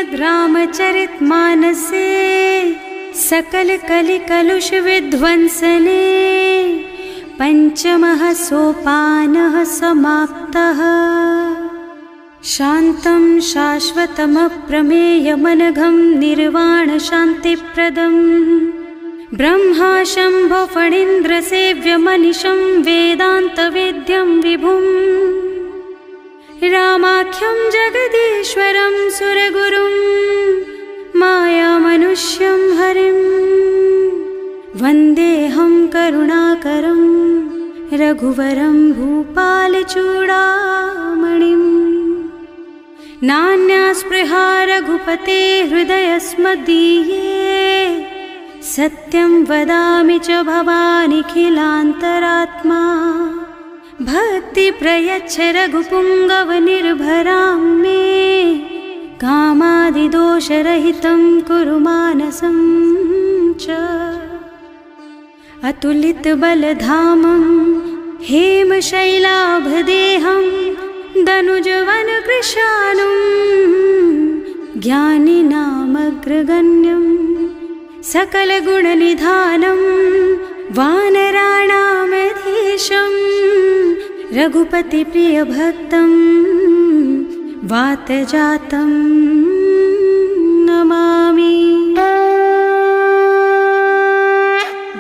श्रीमद् रामचरित मानसे सकल कलि कलुष विध्वंसने पंचमः सोपानः समाप्तः। शान्तं शाश्वतमप्रमेयमनघं निर्वाण शान्तिप्रदं ब्रह्मा शम्भो फणीन्द्रसेव्यमनिशं वेदान्तवेद्यं विभुं रामाख्यं जगदीश्वरं सुरगुरुं मायामनुष्यं हरिं वन्देऽहं करुणाकरं रघुवरं भूपालचूडामणिम्। नान्यास्पृहा रघुपते हृदयस्मदीये सत्यं वदामि च भवानिखिलान्तरात्मा। भक्ति प्रयच्छ रघुपुङ्गवनिर्भरां मे कामादिदोषरहितं कुरु मानसं च। अतुलितबलधामं हेमशैलाभदेहं दनुजवनकृशानुं ज्ञानिनामग्रगण्यं सकलगुणनिधानं वानराणामधीशं रघुपतिप्रियभक्तं वातजातं नमामि।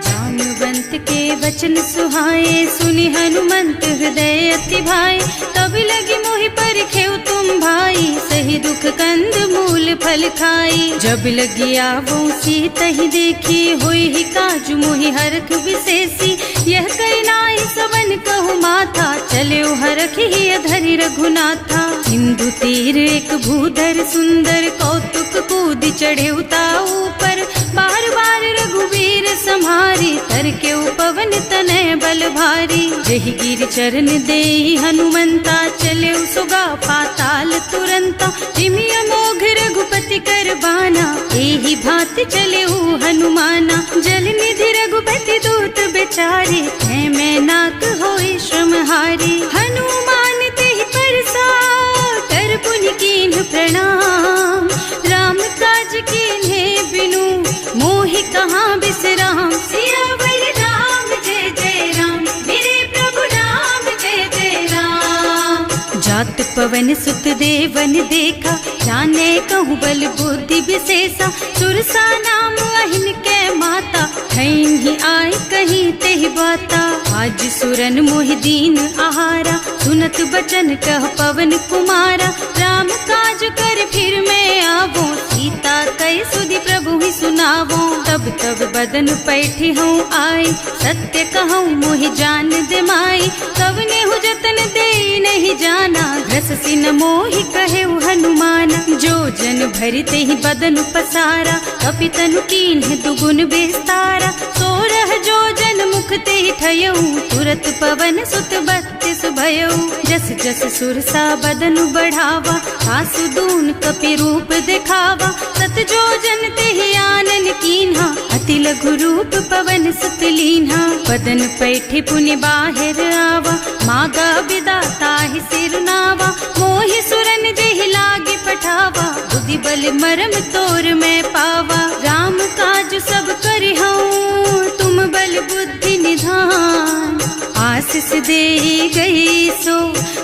जानुवंत के वचन सुहाए सुनि हनुमंत हृदय अति भाए। तब लगी मोहि परिखेउ तुम भाई सही दुख कंद मूल फल खाई। जब लगी आवो सीतहि देखी होई ही काजु मोहि हरख विशेषी। यह कई नाई सबन कहु माथा चले हरखि ही अधरि रघुनाथा। सिंधु तीर एक भूधर सुंदर कौतुक कूद चढ़े उताऊ पर। बार बार रघुवीर सम्हारी तर के उपवन तनय बल भारी। जहि गिर चरण देहि हनुमंता चले सुगा पाताल तुरंता। जिमि अमोघ रघुपति कर बाना एहि भांति चले हनुमाना। जल निधि रघुपति दूत बेचारे है मैं नाक होई श्रमहारी। हनुमान तेहि परसा कर पुनि कीन्ह प्रणाम। राम काज कीन्हे बिनु मोहि कहाँ बिसराम। सियावर राम जय जय राम मेरे प्रभु राम जय जय राम। जात पवन सुत देवन देखा जाने कहूँ बल बुद्धि विशेषा। सुरसा नाम अहिन के माता खैन ही आय कहीं तेहि बाता। आज सुरन मोहि दीन आहारा सुनत बचन कह पवन कुमारा। राम काज कर फिर मैं आवो सीता कई सुधि प्रभु ही सुनावो। तब तब बदन पैठी हूँ आई सत्य कहूँ मोहि जान दे माई। तब ने हु जतन दे नहीं जाना घस सिन मोहि कहे हनुमान। जो जन भरते ही बदन पसारा कपितनु कीन्ह दुगुन बेस्तारा। सोरह जो जन मुख ते ठयऊ तुरत पवन सुत 32 भयऊ। जस जस सुरसा बदन बढ़ावा आसु दून कपि रूप दिखावा। सत जो जन ते आनन कीन्हा अति लघु रूप पवन सुत लीन्हा। बदन पैठी पुनि बाहिर आवा मागा विदाता ही सिरनावा। मोहि सुरन जेहि लागे पठावा बुद्धि बल मरम तोर मैं पावा। राम काज सब करिहूँ तुम बल बुद्धि निधान। आशीष दे गई सो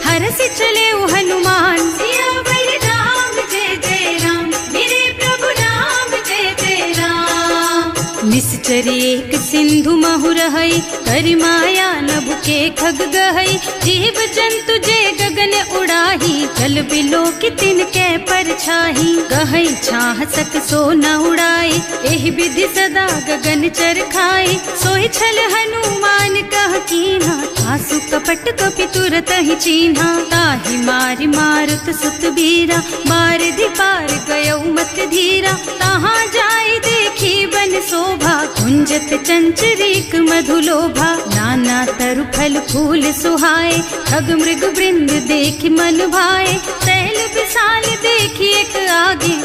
हरष चले हनुमान। सियावर राम जय जय राम मेरे प्रभु राम जय जय राम। निश्चर एक सिंधु महु रहई करि माया नभ के खग गहई। जीव जंतु जे गगन उड़ाही जल बिलो की तिनके परछाही। गहई छाह सक सो न उड़ाई एहि विधि सदा गगन चर खाई। सोहि छल हनुमान कह कीन्हा आसु कपट कपि तुरत ही चीन्हा। ताहि मारि मारुत सुत बीरा बारिधि पार गयौ मत धीरा। तहाँ जाय देखी बन शोभा कुंजत चंचरीक मधुलोभा। नाना तरु फल फूल सुहाए खग मृग वृंद देखि मन भाए। तैल विशाल देखी एक आगे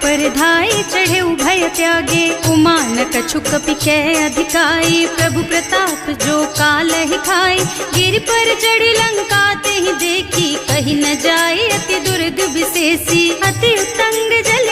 पर धाय चढ़े भय त्यागे। उमान कछु कपि कै अधिकाई प्रभु प्रताप जो काल ही खाए। गिर पर चढ़ी लंका ते ही देखी कहीं न जाए अति दुर्ग विशेषी। अति उत्तंग जल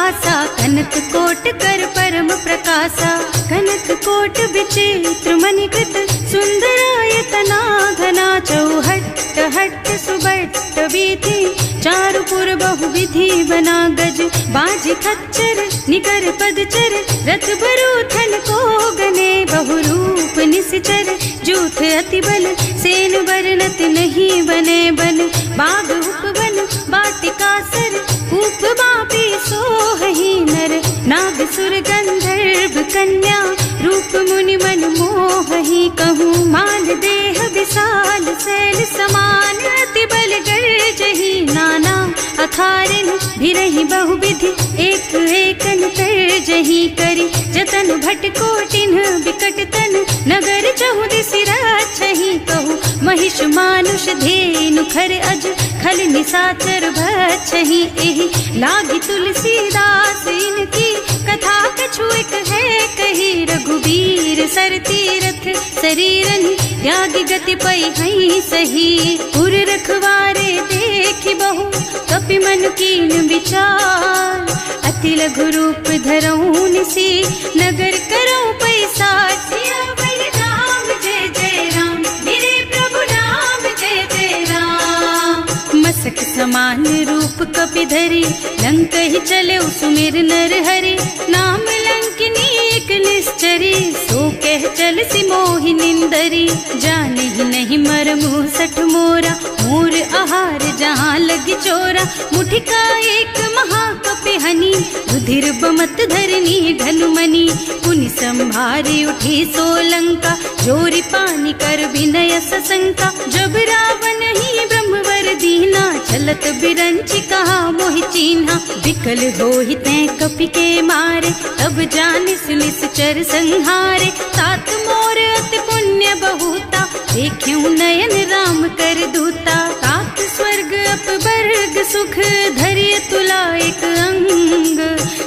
निवासा, कनक कोट कर परम प्रकाशा। कनक कोट विचित्र मणिकृत, सुंदरायतना घना। चौहट्ट हट्ट सुबट्ट बीथी, चारुपुर बहुविधि बना। गज बाजी खच्चर निकर पदचर, रथ बरूथन को गने। बहुरूप निश्चर जूथ अति बल, सेन वर्णत नहीं बने। बन बाग उपवन वाटिका सर, कूप बापी सोहहि नर। नाग सुर गंधर्व कन्या, रूप मुनि मन मोहहि। कहूँ माल देह विशाल, शैल समान अति बल गर्जहि। नाना अखारिन भिरहि बहुविधि, एक एकन तर्जहि। करि जतन भट कोटिन बिकट तन, नगर चहुदिस रक्षहि। कहूँ महिष मानुष धेनु खर अज, खल निशाचर भक्षहि। एहि लागी तुलसीदास इनकी, कथा कछु एक है कही। रघुबीर सर तीरथ शरीरन, त्यागी गति पै हई सही। पुर रखवारे देखि बहु, कपि मन कीन विचार। अति लघु रूप धरऊं निसी, नगर करऊं पैसार। सियावर राम जय जय राम, मेरे प्रभु राम जय जय राम। मसक समान रूप कपि धरी, लंक ही चले सुमिर नर हरि। नाम लंकिनी एक निश्चरी, सो कह चल सी मोहि निंदरी। जाने ही नहीं मरमु सठ मोरा, मोर आहार जहाँ लगी चोरा। मुठिका एक महाकपि हनी, रुधिर बमत धरनी ढलुमनी। पुनि संभारी उठी सोलंका, जोरी पानी कर विनय सशंका। जब रावण ही ब्रह्मवर दीना, चलत बिरंची कहा मोहि चीन्हा। विकल होहि तै कपि के मारे, तब जानिस निश्चर संहारे। तात मोर अति पुण्य बहुता, देख्यूं नयन राम कर दूता। तात स्वर्ग अपवर्ग सुख, धरिय तुला एक अंग।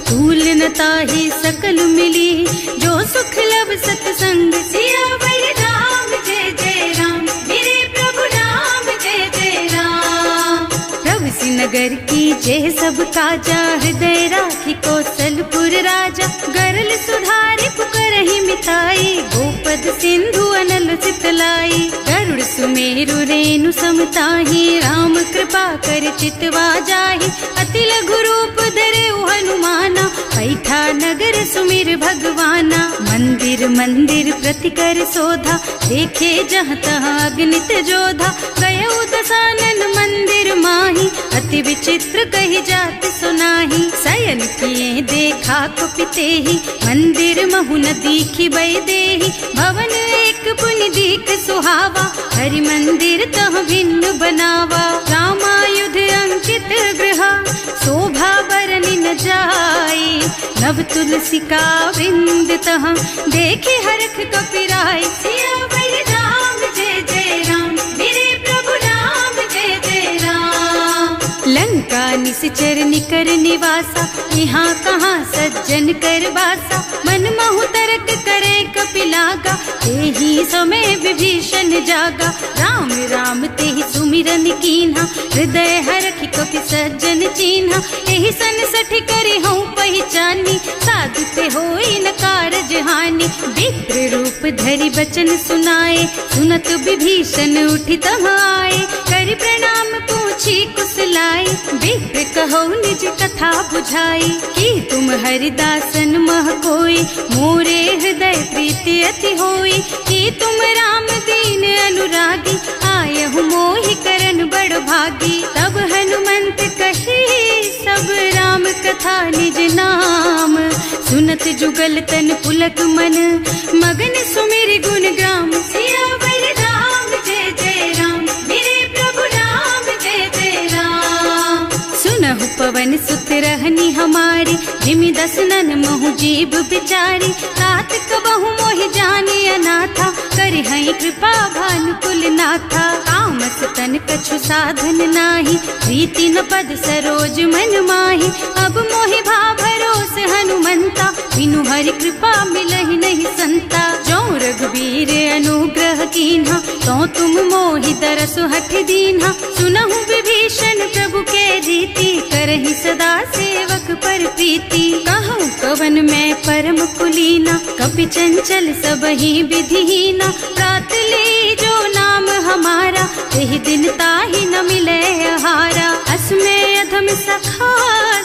तूल न ताहि सकल मिली, जो सुख लब सतसंग। सियावर राम जय जय राम, मेरे प्रभु राम जय जय राम। प्रभु नगर की जय सब काजा, हृदय राखी कौशलपुर राजा। गरल सुधारी पुकारहि मिताई, गोपद सिंधु अनल चितलाई। गरुड़ सुमेरु रेणु समताहि, राम कृपा कर चितवा जाहि। अति लघु रूप धरे हनुमाना, पैठा नगर सुमिर भगवाना। मंदिर मंदिर प्रति कर शोधा, देखे जहाँ तहाँ अगणित जोधा। गयो दशानन मंदिर माही, अति विचित्र कही जात सुनाही। शयन किए देखा कुपितेहि, मंदिर महु न दीखि बैदेहि। भवन एक पुनि दीख सुहावा, हरि मंदिर तह भिन्न बनावा। रामायुध अंकित गृह, शोभा बरनि न जाई। नव तुलसी का वृंद तह, देखे हरख कपिराई। सियावर राम जय जय राम, मेरे प्रभु राम जय जय राम। लंका निश्चर निकर निवासा, यहाँ कहाँ सज्जन कर बासा। मन महु तर्क करे कपिलागा, तेहि समय विभीषण जागा। राम राम तेहि सुमिरन कीन्हा, हृदय हरखि कपि सज्जन चीन्हा। एहि सन सठ करि हूँ पहचानी, साधु ते होई न कारज हानि। विप्र रूप धरि बचन सुनाए, सुनत विभीषण उठि तह आए। करि प्रणाम पूछी कुशलाई, विप्र कहो निज कथा बुझाई। कि तुम हरिदासन मह कोई, मोरे हृदय प्रीति अति होई। कि तुम राम दीन अनुरागी, आयहु मोहि करन बड़ भागी। तब हनुमंत कही सब राम कथा निज नाम। सुनत जुगल तन पुलक मन, मगन सुमिर गुण ग्राम। सियावर राम जय जय राम, मेरे प्रभु राम जय जय राम। सुनहु पवन सुत रहनी हमारी, जिमि दसनन महु जीव बिचारी। तात कबहु मोहि जानी अनाथा, करिहै कृपा भानुकुल नाथा। तामस तन कछु साधन नाही, प्रीति न पद सरोज मन माही। अब मोहि भाव भरोस हनुमंता, बिनु हरि कृपा मिलहि नहीं संता। जो रघुबीर अनुग्रह कीन्हा, तो तुम मोहि दरसु हठ दीन्हा। सुनहु विभीषण प्रभु के रीति, करहि सदा सेवक पर प्रीति। कहूँ कवन में परम कुलीना, कपि चंचल सब ही विधिहीना। प्रात ले जो नाम हमारा, यही दिन ताहि न मिले हारा। असमय अधम सखा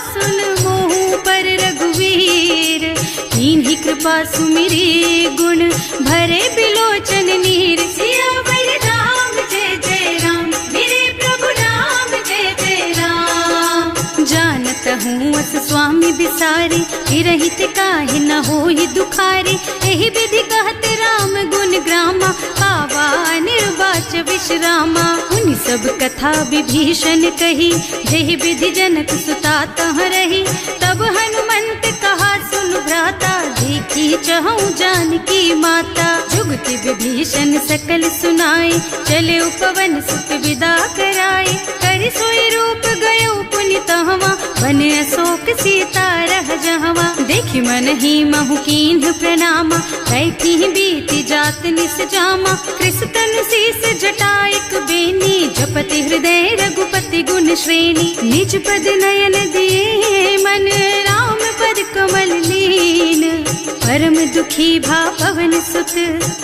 सुन मोह पर रघुवीर, कीन्ही कृपा सुमिरी गुण भरे बिलोचन नीर। सियावर राम जय जय राम, मेरे प्रभु राम जय जय राम। जानत हूँ अस स्वामी बिसारी, हिरहित काहे न होई दुखारी। एहि विधि कहत राम गुण ग्रामा, पावा निर्वाच विश्रामा। उन सब कथा विभीषण कही, जेहि विधि जनक सुता तह रही। तब हनुमंत कहा सुन भ्राता, देखी चहु जानकी माता। जुगति विभीषण सकल सुनाई, चले उपवन सुत विदा कराई। कर सोई रूप गयो पुनि तहवा, बने अशोक सीता रह जहवा। देखि मन ही महु कीन्ह प्रणामा, बैठी बीती जात निस जामा। कृष तनु शीस जटाइक बेनी, जपति हृदय रघुपति गुण श्रेणी। निज पद नयन दिए मन, राम पद कमल लीन। परम दुखी भा पवन सुत,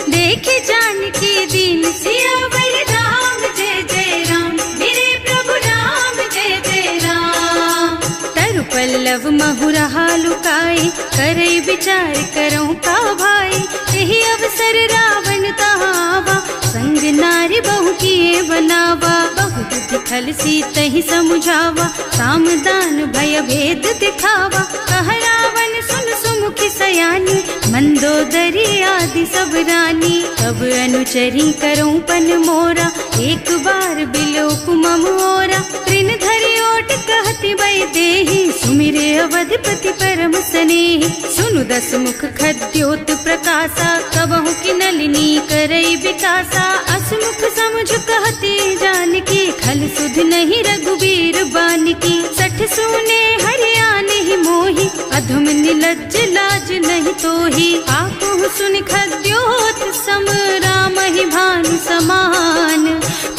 देखे जानकी दीन। सियावर राम जय जय राम, मेरे प्रभु राम जय जय राम। तरु पल्लव महुरहा लुकाई, करई विचार करऊं का भाई। यही अवसर रावण तहावा, संग नारी बहु किए बनावा। बहु बुद्धि खल सीतहि समुझावा, साम दान भय भेद दिखावा। कह रावण सुन सुमुखी सयानी, मंदोदरी आदि सब रानी। तब अनुचरी करऊं पन मोरा, एक बार बिलोक मम ओरा। तृण धरि ओट कहति वै देहि, सुमिरे अवधपति परम स्नेहि। सुनु दस मुख खद्योत प्रकाशा, कबहु की नलिनी करई विकासा। असमुख समझ कहती जानकी, खल सुध नहीं रघुबीर बानकी। सठ सूने हरियाणा ही मोही, अधम निलज्ज लाज नहीं तोही। आकुह सुन खद्योत सम, राम ही भानु समान।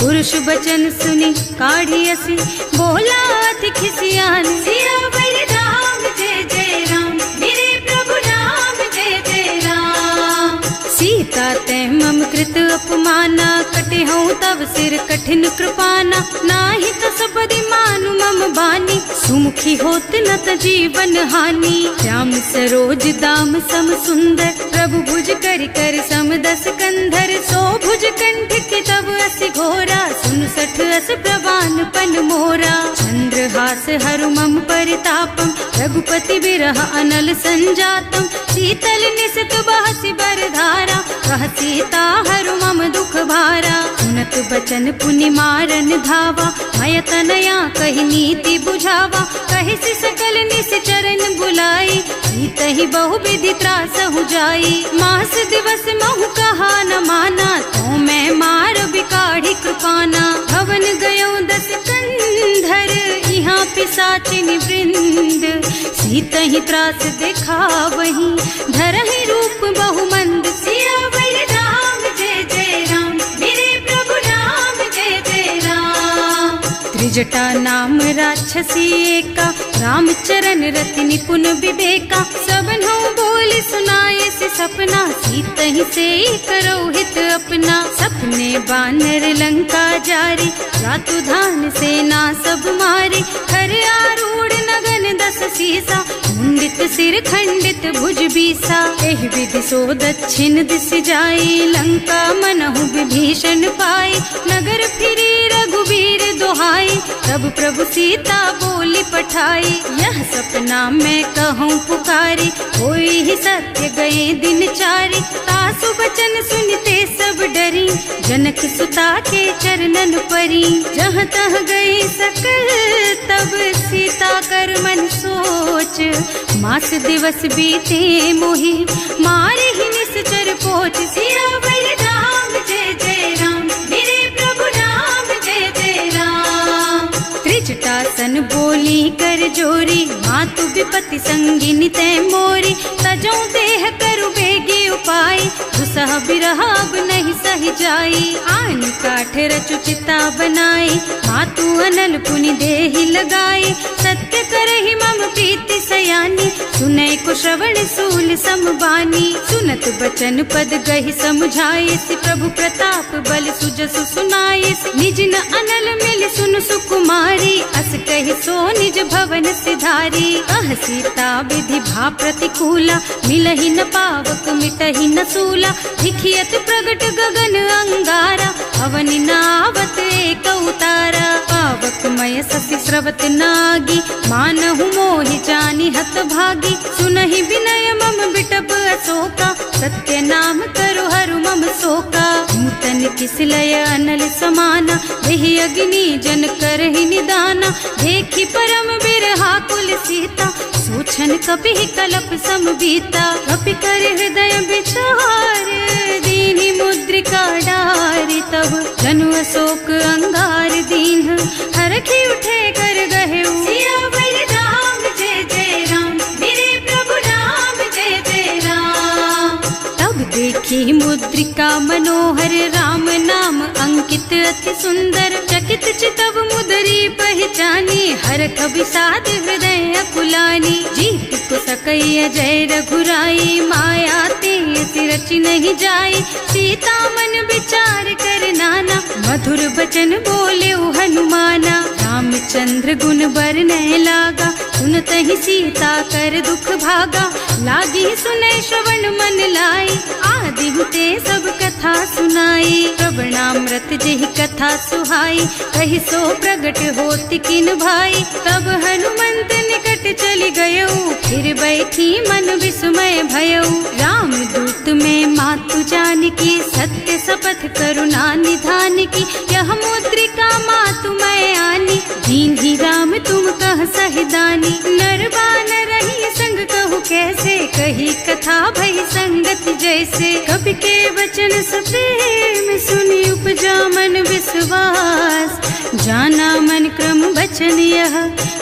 पुरुष बचन सुनि काढ़ी असी, बोला अति खिसियान। सियावर राम जय जय राम, मेरे प्रभु राम जय जय राम। सीता तै मम कृत अपमाना, कटे हूँ तब सिर कठिन कृपाना। नाही तो सबदि मानु मम बानी, सुमुखी होत न त जीवन हानि। श्याम सरोज दाम सम सुंदर, प्रभु भुज कर कर सम दस कंधर। सो भुज कंठ के तब असि घोरा, सुन सठ अस प्रवान पन मोरा। चंद्रहास हरु मम परितापम, रघुपति बिरह अनल संजातम। शीतल निसत बहसि बरधारा, कह सीता हरु मम दुख भारा। सुनत बचन पुनि मारन धावा, मय तनया कहि नीति बुझावा। कहि सि सकल निस चरण बुलाई, सीतहि बहु विधि त्रासहु जाई। मास दिवस महु कहा न माना, तो मैं मार बिकाढ़ी कृपाना। भवन गयो दस कंधर, यहाँ पिशाचिनी वृंद। सीतहि त्रास दिखावहि, धरहि रूप बहुमंद। सियावर राम जय जय राम, मेरे प्रभु राम जय जय राम। त्रिजटा नाम राक्षसी एका, राम चरण रति निपुण विवेका। सबनों बोल सुनाए से सपना, सीतहि से करो हित अपना। सपने बानर लंका जारी, रातु धान सेना सब मारी। खर आरूढ़ नगन दस सीसा, मुंडित सिर खंडित भुज बीसा। एहि विधि सो दक्षिण दिस जाई, लंका मनहु विभीषण पाई। नगर फिरी रघुबीर दोहाई, तब प्रभु सीता बोली पठाई। यह सपना मैं कहूँ पुकारी, होई ही सत्य गए दिन चारी। तासु बचन सुनते सब डरी, जनक सुता के चरणन परी। जहाँ तह गई सकल तब सीता कर मन सोच। मास दिवस बीते मोहि, मारे ही निश्चर पोच। सियावर राम जय जय राम, मेरे प्रभु राम जय जय राम। त्रिज जटासन बोली कर जोरी, मातु विपत्ति संगिनी तै मोरी। तजौ देह करु बेगी उपाय, दुसह बिरह अब नहीं सही जाई। आन काठ रचु चिता बनाई, मातु अनल पुनि देहि लगाई। सत्य करहि मम प्रीति सयानी, सुनै को श्रवण सूल समबानी। सुनत बचन पद गहि समझाई, प्रभु प्रताप बल सुजसु सुनाई। निज न अनल मिल सुन सुकुमारी, अस कहि सो निज भवन सिधारी। कह सीता विधि भा प्रतिकूला, मिलहि न पावक मिटहि न सूला। भिखियत प्रगट गगन अंगारा, अवनि नावत एक उतारा। पावक मय ससि स्रवत नागी, मानहु मोहि जानि हत भागी। सुनहि विनय मम बिटप अशोका, सत्य नाम करु हरु मम शोका। नूतन किसलय अनल समाना, देहि अग्नि जन करहि निदाना। देखि परम बिरहा कुल सीता, सोचन कपि कलप सम बीता। कपि कर हृदय विचार, दीनि मुद्रिका डारि। तब जनु अशोक अंगार दीन, हरखि उठे कर गहेउ। सियावर राम जय जय राम, मेरे प्रभु राम जय जय राम। तब देखी मुद्रिका मनोहर, राम नाम अंकित अति सुंदर। चकित चितव मुदरी पहचानी, हरख विषाद हृदय अकुलानी। जीत को सकई अजय रघुराई, माया ते रचि नहीं जाई। सीता मन विचार कर नाना, मधुर बचन बोले हनुमाना। रामचंद्र गुण बरनय लागा, सुनतहि सीता कर दुख भागा। लागी सुनै श्रवण मन लाई, आदि ते सब कथा सुनाई। प्रवणामृत जेहि कथा सुहाई, कहि सो प्रगट होति किन भाई। तब हनुमंत निकट चली गयौ, फिर बैठी मन विस्मय भयौ। राम दूत में मातु जानकी, सत्य शपथ करुणा निधान की। यह मुद्रिका मातु मैं आनी, दीन ही राम तुम कह सहिदानी। नर बानर रही संग कहु कैसे, कही कथा भई संगत जैसे। कवि के वचन सप्रेम सुनि उपजा मन विश्वास। जाना मन क्रम वचन यह,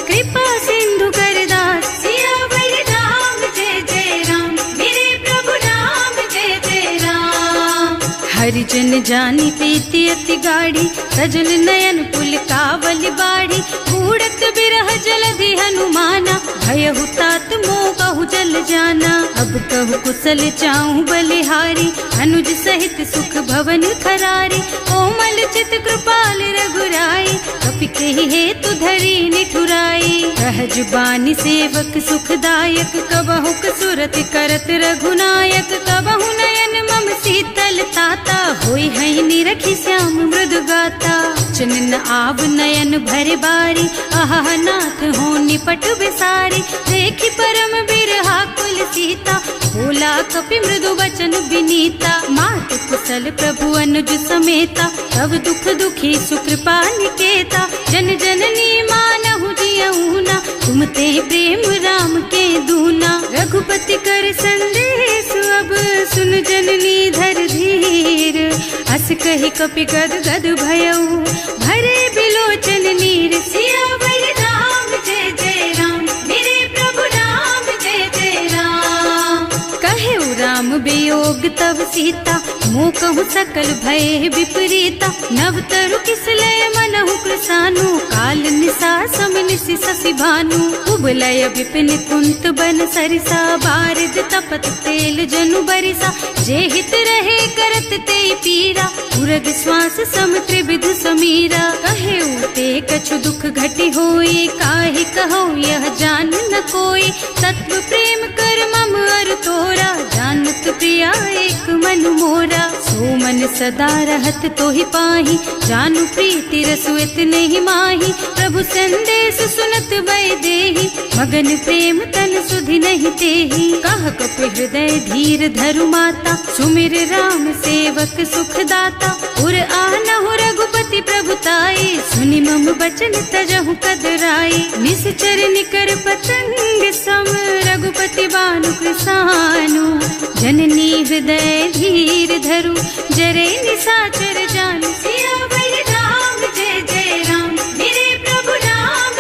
कृपा सिंधु कर दास। सियावर राम जय जय राम, मेरे प्रभु राम जय जय राम। हरिजन जानी प्रीति अति गाढ़ी, सजल नयन पुलकावल बाढ़ी। बूढ़त बिरह जलधि हनुमाना, भयहु तात मोह कहु जल जाना। अब कहु कुशल चाहूं बलिहारी, अनुज सहित सुख भवन खरारी। कोमल चित कृपाल रघुराई, कपि केहि हेतु धरी निठुराई। सहज बानी सेवक सुखदायक, कबहु कसुरत करत रघुनायक। कबहु नयन मम शीतल ताता, होई है निरखि श्याम मृदु गाता। चनन आव नयन भरे बारी, आहा नाथ हो निपट बिसारी। देखि परम बिरहा कुल सीता, बोला कपि मृदु वचन विनीता। मात कुशल प्रभु अनुज समेता, तब दुख दुखी सुकृपा निकेता। जन जननी मानहु जियऊ ना, तुम ते प्रेम राम के दूना। रघुपति कर संदेश अब सुन जननी धर धीर। हस कहि कपि गद गद भयऊ, भरे बिलोचन नीर। सियावर राम जय जय राम, मेरे प्रभु राम जय जय राम। कहेउ राम वियोग तब सीता, मोह कहु सकल भय विपरीता। नव तरु किसलय मनहु कृसानु, काल निशा सम निशि शशि भानु। उबलय विपिन कुंत बन सरिसा, बारिद तपत तेल जनु बरिसा। जे हित रहे करत ते पीरा, उरग श्वास सम त्रिविध समीरा। कहेउ ते कछु दुख घटी होई, काहे कहो यह जान न कोई। तत्व प्रेम कर मम अर तोरा, जानत प्रिया एक मन मोरा। सो मन सदा रहत तोहि पाही, जानु प्रीति रसु इतने ही माही। प्रभु संदेश सुनत वै देहि, मगन प्रेम तन सुधि नहीं तेहि। कह कपि हृदय धीर धरु माता, सुमिर राम सेवक सुख दाता। उर आनहु रघुपति प्रभुताई, सुनि मम बचन तजहु कदराई। निश्चर निकर पतंग सम, रघुपति बानु कृसानु। जननी हृदय धीर धरु, जरे निशाचर जान। सियावर राम जय जय राम, मेरे प्रभु राम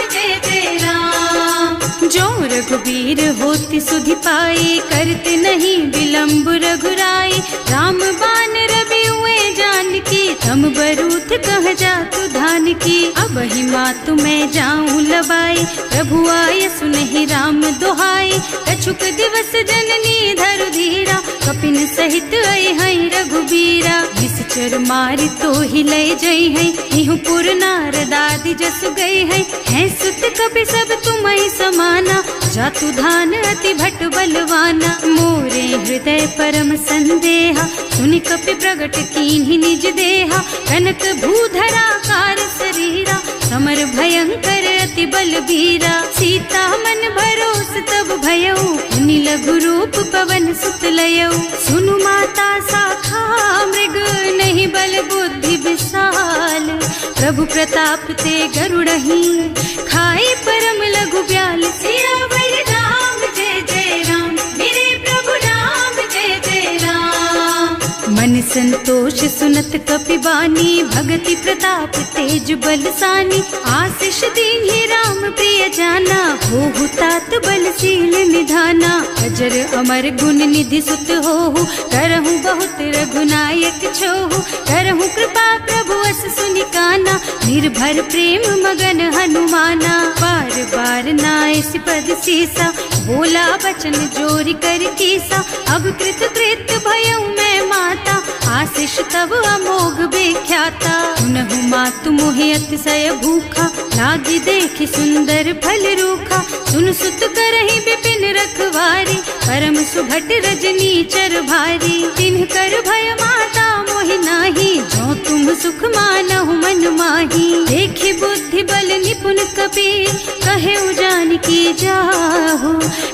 रघुबीर होति सुधि पाए, करते नहीं विलम्ब रघुराई। राम बान रवि हुए जानकी, तम बरूथ कह जातु धान की। अब ही मातु मैं जाऊं लबाई, प्रभु आय सुनहि राम दोहाई। कछुक दिवस जननी धरु धीरा, कपिन सहित आई है रघुबीरा। निश्चर मारी तो ही लय जई है, इहु पुर नारद आदि जसु गई है सुत कपि सब तुम्हि समाना। जातु धान अति भट बलवाना, मोरे हृदय परम संदेहा। सुनि कपि प्रगट कीन्हि निज देहा, कनक भूधरा कार शरीरा। समर भयंकर अति बलबीरा, सीता मन भरोस तब भयउ। मुनि लघु रूप पवन सुत लयउ, सुनु माता साखा मृग। नहीं बल बुद्धि विशाल, प्रभु प्रताप ते गरुड़हि। खाई परम लघु ब्याल, सियावर राम जय जय राम। मेरे प्रभु राम जय जय राम। मन संतोष सुनत कपि बानी, भगति प्रताप तेज बलसानी। आशीष दीन्हि राम प्रिय जाना, होहु तात बलशील निधाना। अजर अमर गुण निधि सुत होहु, करहु बहुत रघुनायक छोहु। करहु कृपा प्रभु अस सुनि काना, निर्भर प्रेम मगन हनुमाना। बार बार नाइस पद सीसा, बोला बचन जोरि कर कीसा। अब कृत कृत भयउ मैं माता, आशीष तब अमोघ बेख्याता। सुनहु मातु मोहि अतिशय भूखा, लागी देखि सुंदर फल रूखा। सुन सुत करहि विपिन रखवारी, परम सुभट रजनी चर भारी। तिन्ह कर भय माता मोहि नाही, जो तुम सुख मानहु मन माही। देखि बुद्धि बल निपुण कपि, कहे जानकी जाहु।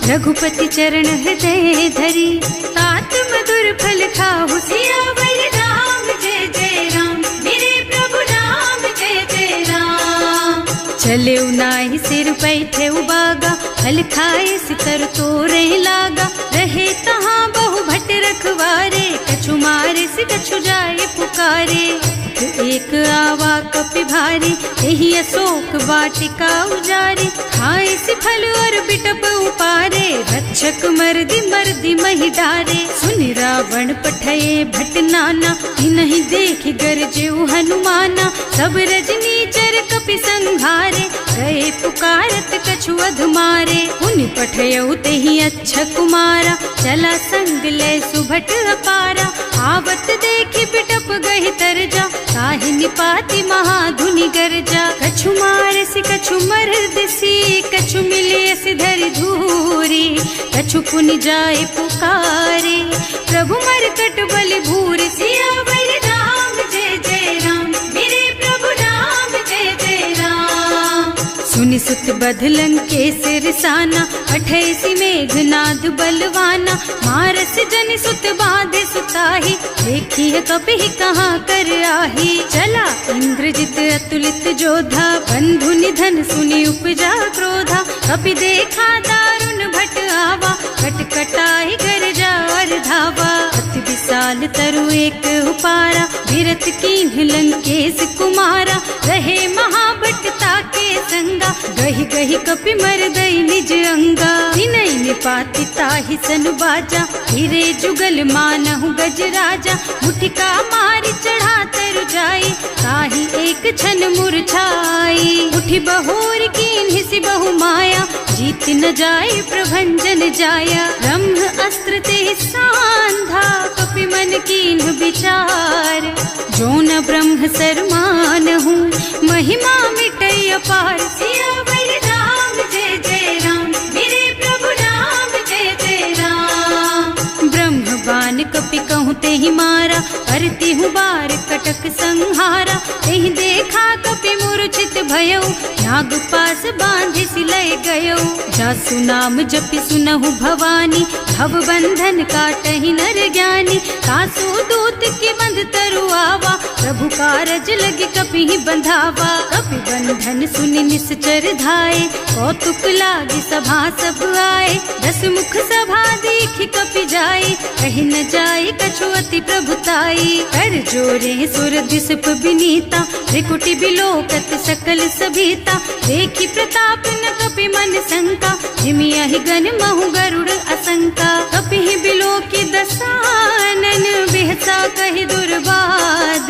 रघुपति चरण हृदय धरी, तात मधुर फल खाहु। सियावर राम जय जय राम, मेरे प्रभु राम जय जय राम। चले नाहि सिर पैठे उबागा, फल खाए सितर तोरे लागा। रहे तहाँ बहु भट रखवारे, कछु मारे से कछु जाए पुकारे। एक आवा कपि भारी, यही अशोक वाटिका उजारी। खाए से फल और बिटप उपारे, रक्षक मर्दी मर्दी महि डारे। सुनि रावण पठये भट नाना, नहीं देखि गरजेउ हनुमाना। सब रजनी चर कपि संघारे, गए पुकारत कछु अध मारे। उनि पठयउ तेहि अच्छा कुमारा, चला संग लय सुभट अपारा। आवत देखि बिटप गहि तरजा, काहि निपाति महाधुनि गरजा। कछु मार से कछु मर्द सी, कछु मिले से धरि धूरी। कछु पुनि जाए पुकारे, प्रभु मरकट बलि भूरि। सियावर राम जय जय राम, मेरे प्रभु राम जय जय राम। सुनि सुत बध लंकेश रिसाना, पठैसी मेघनाद बलवाना। मारस जनि सुत बाधे सुताही, देखी है कपि कहाँ कर आही। चला इंद्रजित अतुलित जोधा, बंधु निधन सुनि उपजा क्रोधा। कपि देखा दारुण भट आवा, कटकटाई गरजा और धावा। अति विशाल तरु एक उपारा, विरत कीन्ह लंकेश कुमारा। रहे महाभटता के संगा, गहि गहि कपि मरदई निज अंगा। विनय निपाति ताहि सन बाजा, हिरे जुगल मानहु गज राजा। मुठिका मारि चढ़ा तरु जाई, ताहि एक छन मूर्छाई। उठि बहोर कीन्हि सि बहु माया, जीत न जाए प्रभंजन जाया। ब्रह्म अस्त्र ते सांधा, कपि मन कीन्ह विचार। जो न ब्रह्म सर मानहु, महिमा मिटै अपार। सियावर राम जय जय राम, मेरे प्रभु राम जय जय राम। ब्रह्म बान कपि कहूँ तेहि मारा, करती हूँ बार कटक संहारा। तेहि देखा कपि मूर्छित भयउ, नाग पास बांधि सिलय गयउ। जासु नाम जपि सुनहु भवानी, भव बंधन काटहि नर ज्ञानी। कासु दूत की बंध तरु आवा, प्रभु कारज लगे कपि बंधावा। कपि बन बंधन सुनि निश्चर धाये, कौतुक लागी सभा सब आए। 10 मुख सभा देखि कपि जाए, कहि न जाए कछु अति प्रभुताई। कर जोरे सुर दिसप विनीता, त्रिकुटी बिलोकत सकल सभीता। देखि प्रताप न कपि मन शंका, हिमियहि गण महु गरुड़ असंका। कपि बिलोकी दसानन, बिहसा कहि दुर्बाद।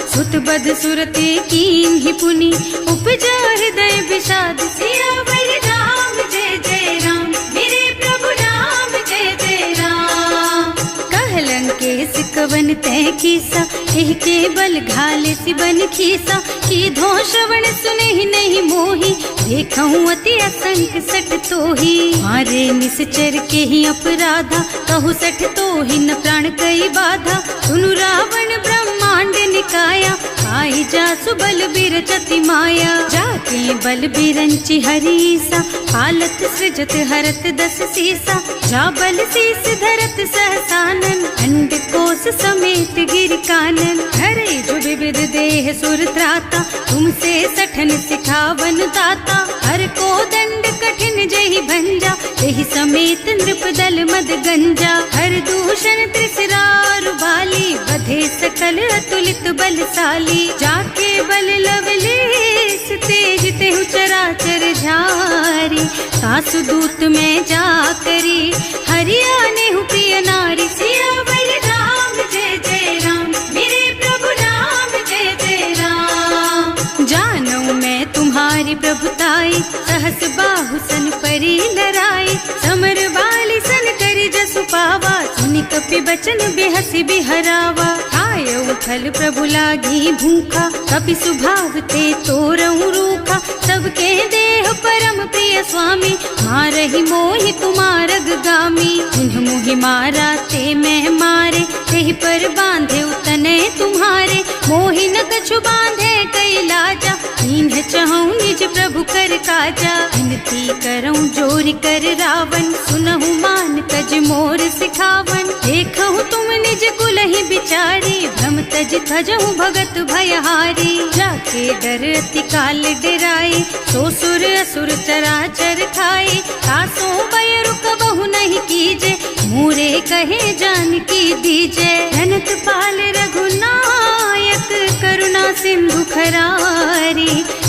सुत बद सुरते कीन्हि पुनि, उपजा हृदय विषाद। सियावर राम जय जय राम, मेरे प्रभु राम जय जय राम। कहलंकेश कवन तै कीसा, एह के बल घाले सिबन खीसा। कीधो श्रवण सुनेहि नहीं मोहि, देखहु अति असंख सठ तोहि। मारे निश्चर के ही अपराधा, कहु सठ तोहि न प्राण कई बाधा। सुनु रावण ब्रह्मांड निकाया, आई जासु बल बिरचति माया। जाके बल बिरंचि हरीसा, पालत सृजत हरत 10 सीसा। जा बल शीस धरत सहसानन, अंड कोस समेत गिर कानन। हरे जो विविध देह सुर त्राता, तुमसे सठन सिखावन दाता। हर को दंड कठिन जहि भंजा, यही समेत नृप दल मद गंजा। हर दूषण त्रिसरारु बाली, बधे सकल अतुलित बलशाली। जाके बल लवलेस तेज तेहु चराचर झारी। सासु दूत में जा करी, हरियाणे हूँ प्रिय नारी। सियावर राम जय जय राम, मेरे प्रभु राम जय जय राम। जानू मैं तुम्हारी प्रभुताई, सहस बाहु सन परी लराई। समर वाली सन करी जसु पावा, सुनि कपि बचन बेहसी बिहरावा। आयऊ फल प्रभु लागी भूखा, कपि सुभाव ते तोरऊ रूखा। सबके देह परम प्रिय स्वामी, मारहि मोहि कुमारग गामी। जिन्ह मोहि मारा ते मैं मारे, तेहि पर बांधे उतने तुम्हारे। मोहि न कछु बांधे कई लाजा, इन्ह चहूँ निज प्रभु कर काजा। विनती करऊँ जोरि कर रावण, सुनहु मान तज मोर सिखावन। देखहु तुम निज कुलहि बिचारी, भ्रम तज थजहु भगत भयहारी। जाके डर अति काल डराई, सो सुर असुर चराचर खाए। तासो भय रुक बहु नहीं कीजे, मूरे कहे जानकी दीजे। धनत पाल रघुनायक, करुणा सिंधु खरारी।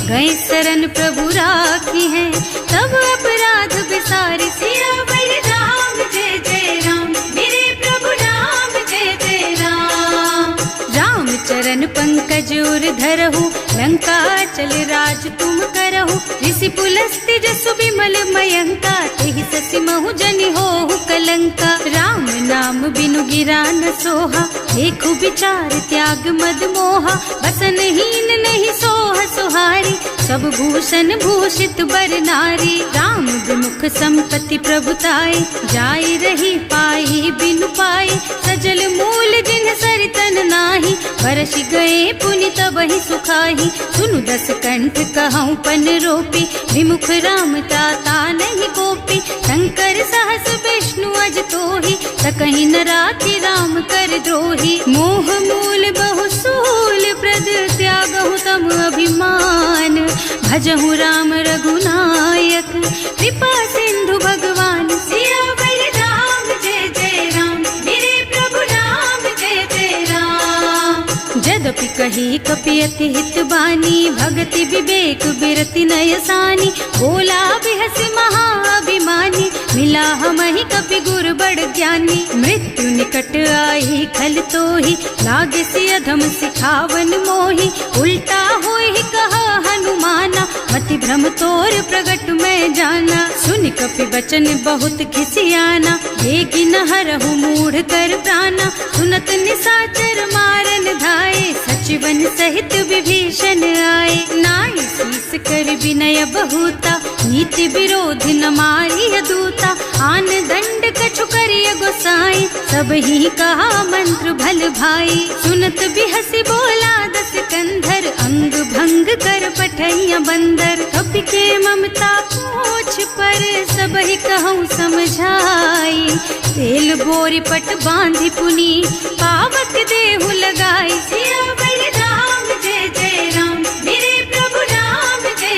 गए शरण प्रभु राखी है, तब अपराध बिसारी। सियावर राम जय जय राम, मेरे प्रभु राम जय जय राम। राम चरण पंकज उर धरहु, लंका चल राज तुम करहु। ऋषि पुलस्त्य जसु विमल मयंका, तेहि ससि महु जनि होहु कलंका। राम नाम बिनु गिरा न सोहा, देखु विचार त्याग मद मोहा। बसन हीन नहीं सोह सुहारी, सब भूषण भूषित बर नारी। राम विमुख संपत्ति प्रभुताई, जाई रही पाई बिनु पाई। सजल मूल जिन सरितन नाही, बरस गए पुनि तबहि सुखाही। सुनु 10 कंठ कहूँ पन रोपी, विमुख राम त्राता नहीं कोपी। शंकर सहस विष्णु अज तोहि, सकहि न राखि राम कर द्रोही। मोह मूल बहुसूल प्रद, त्यागहु तम अभिमान। भजहु राम रघुनायक, कृपा सिंधु भगवान। सियावर राम जय जय राम, मेरे प्रभु राम जय जय राम। जदपि कही कपि अति हित बानी, भगति विवेक बिरति नयसानी। बोला बिहस महाअभिमानी, मिला हमहि कपि गुर बड़ ज्ञानी। मृत्यु निकट आई खल तोहि, लागे सि अधम सिखावन मोहि। उल्टा होहि कहा हनुमाना, मति भ्रम तोर प्रगट में जाना। सुन कपि बचन बहुत खिसियाना, देगी न हरहु मूढ़ कर प्राणा। सुनत निशाचर मारन धाये, सचिवन सहित विभीषण आए। नाई शीस कर विनय बहुता, नीति विरोध न मारिय दूता। आन दंड कछु करिय गोसाई, सब ही कहा मंत्र भल भाई। सुनत बिहसी बोला 10 कंधर, अंग भंग कर पठैया बंदर। कपि के ममता पूछ पर, सब ही कहूँ समझाई। तेल बोरी पट बांधि पुनी, पावक देहु लगाई। सियावर राम जय जय राम, मेरे प्रभु राम जय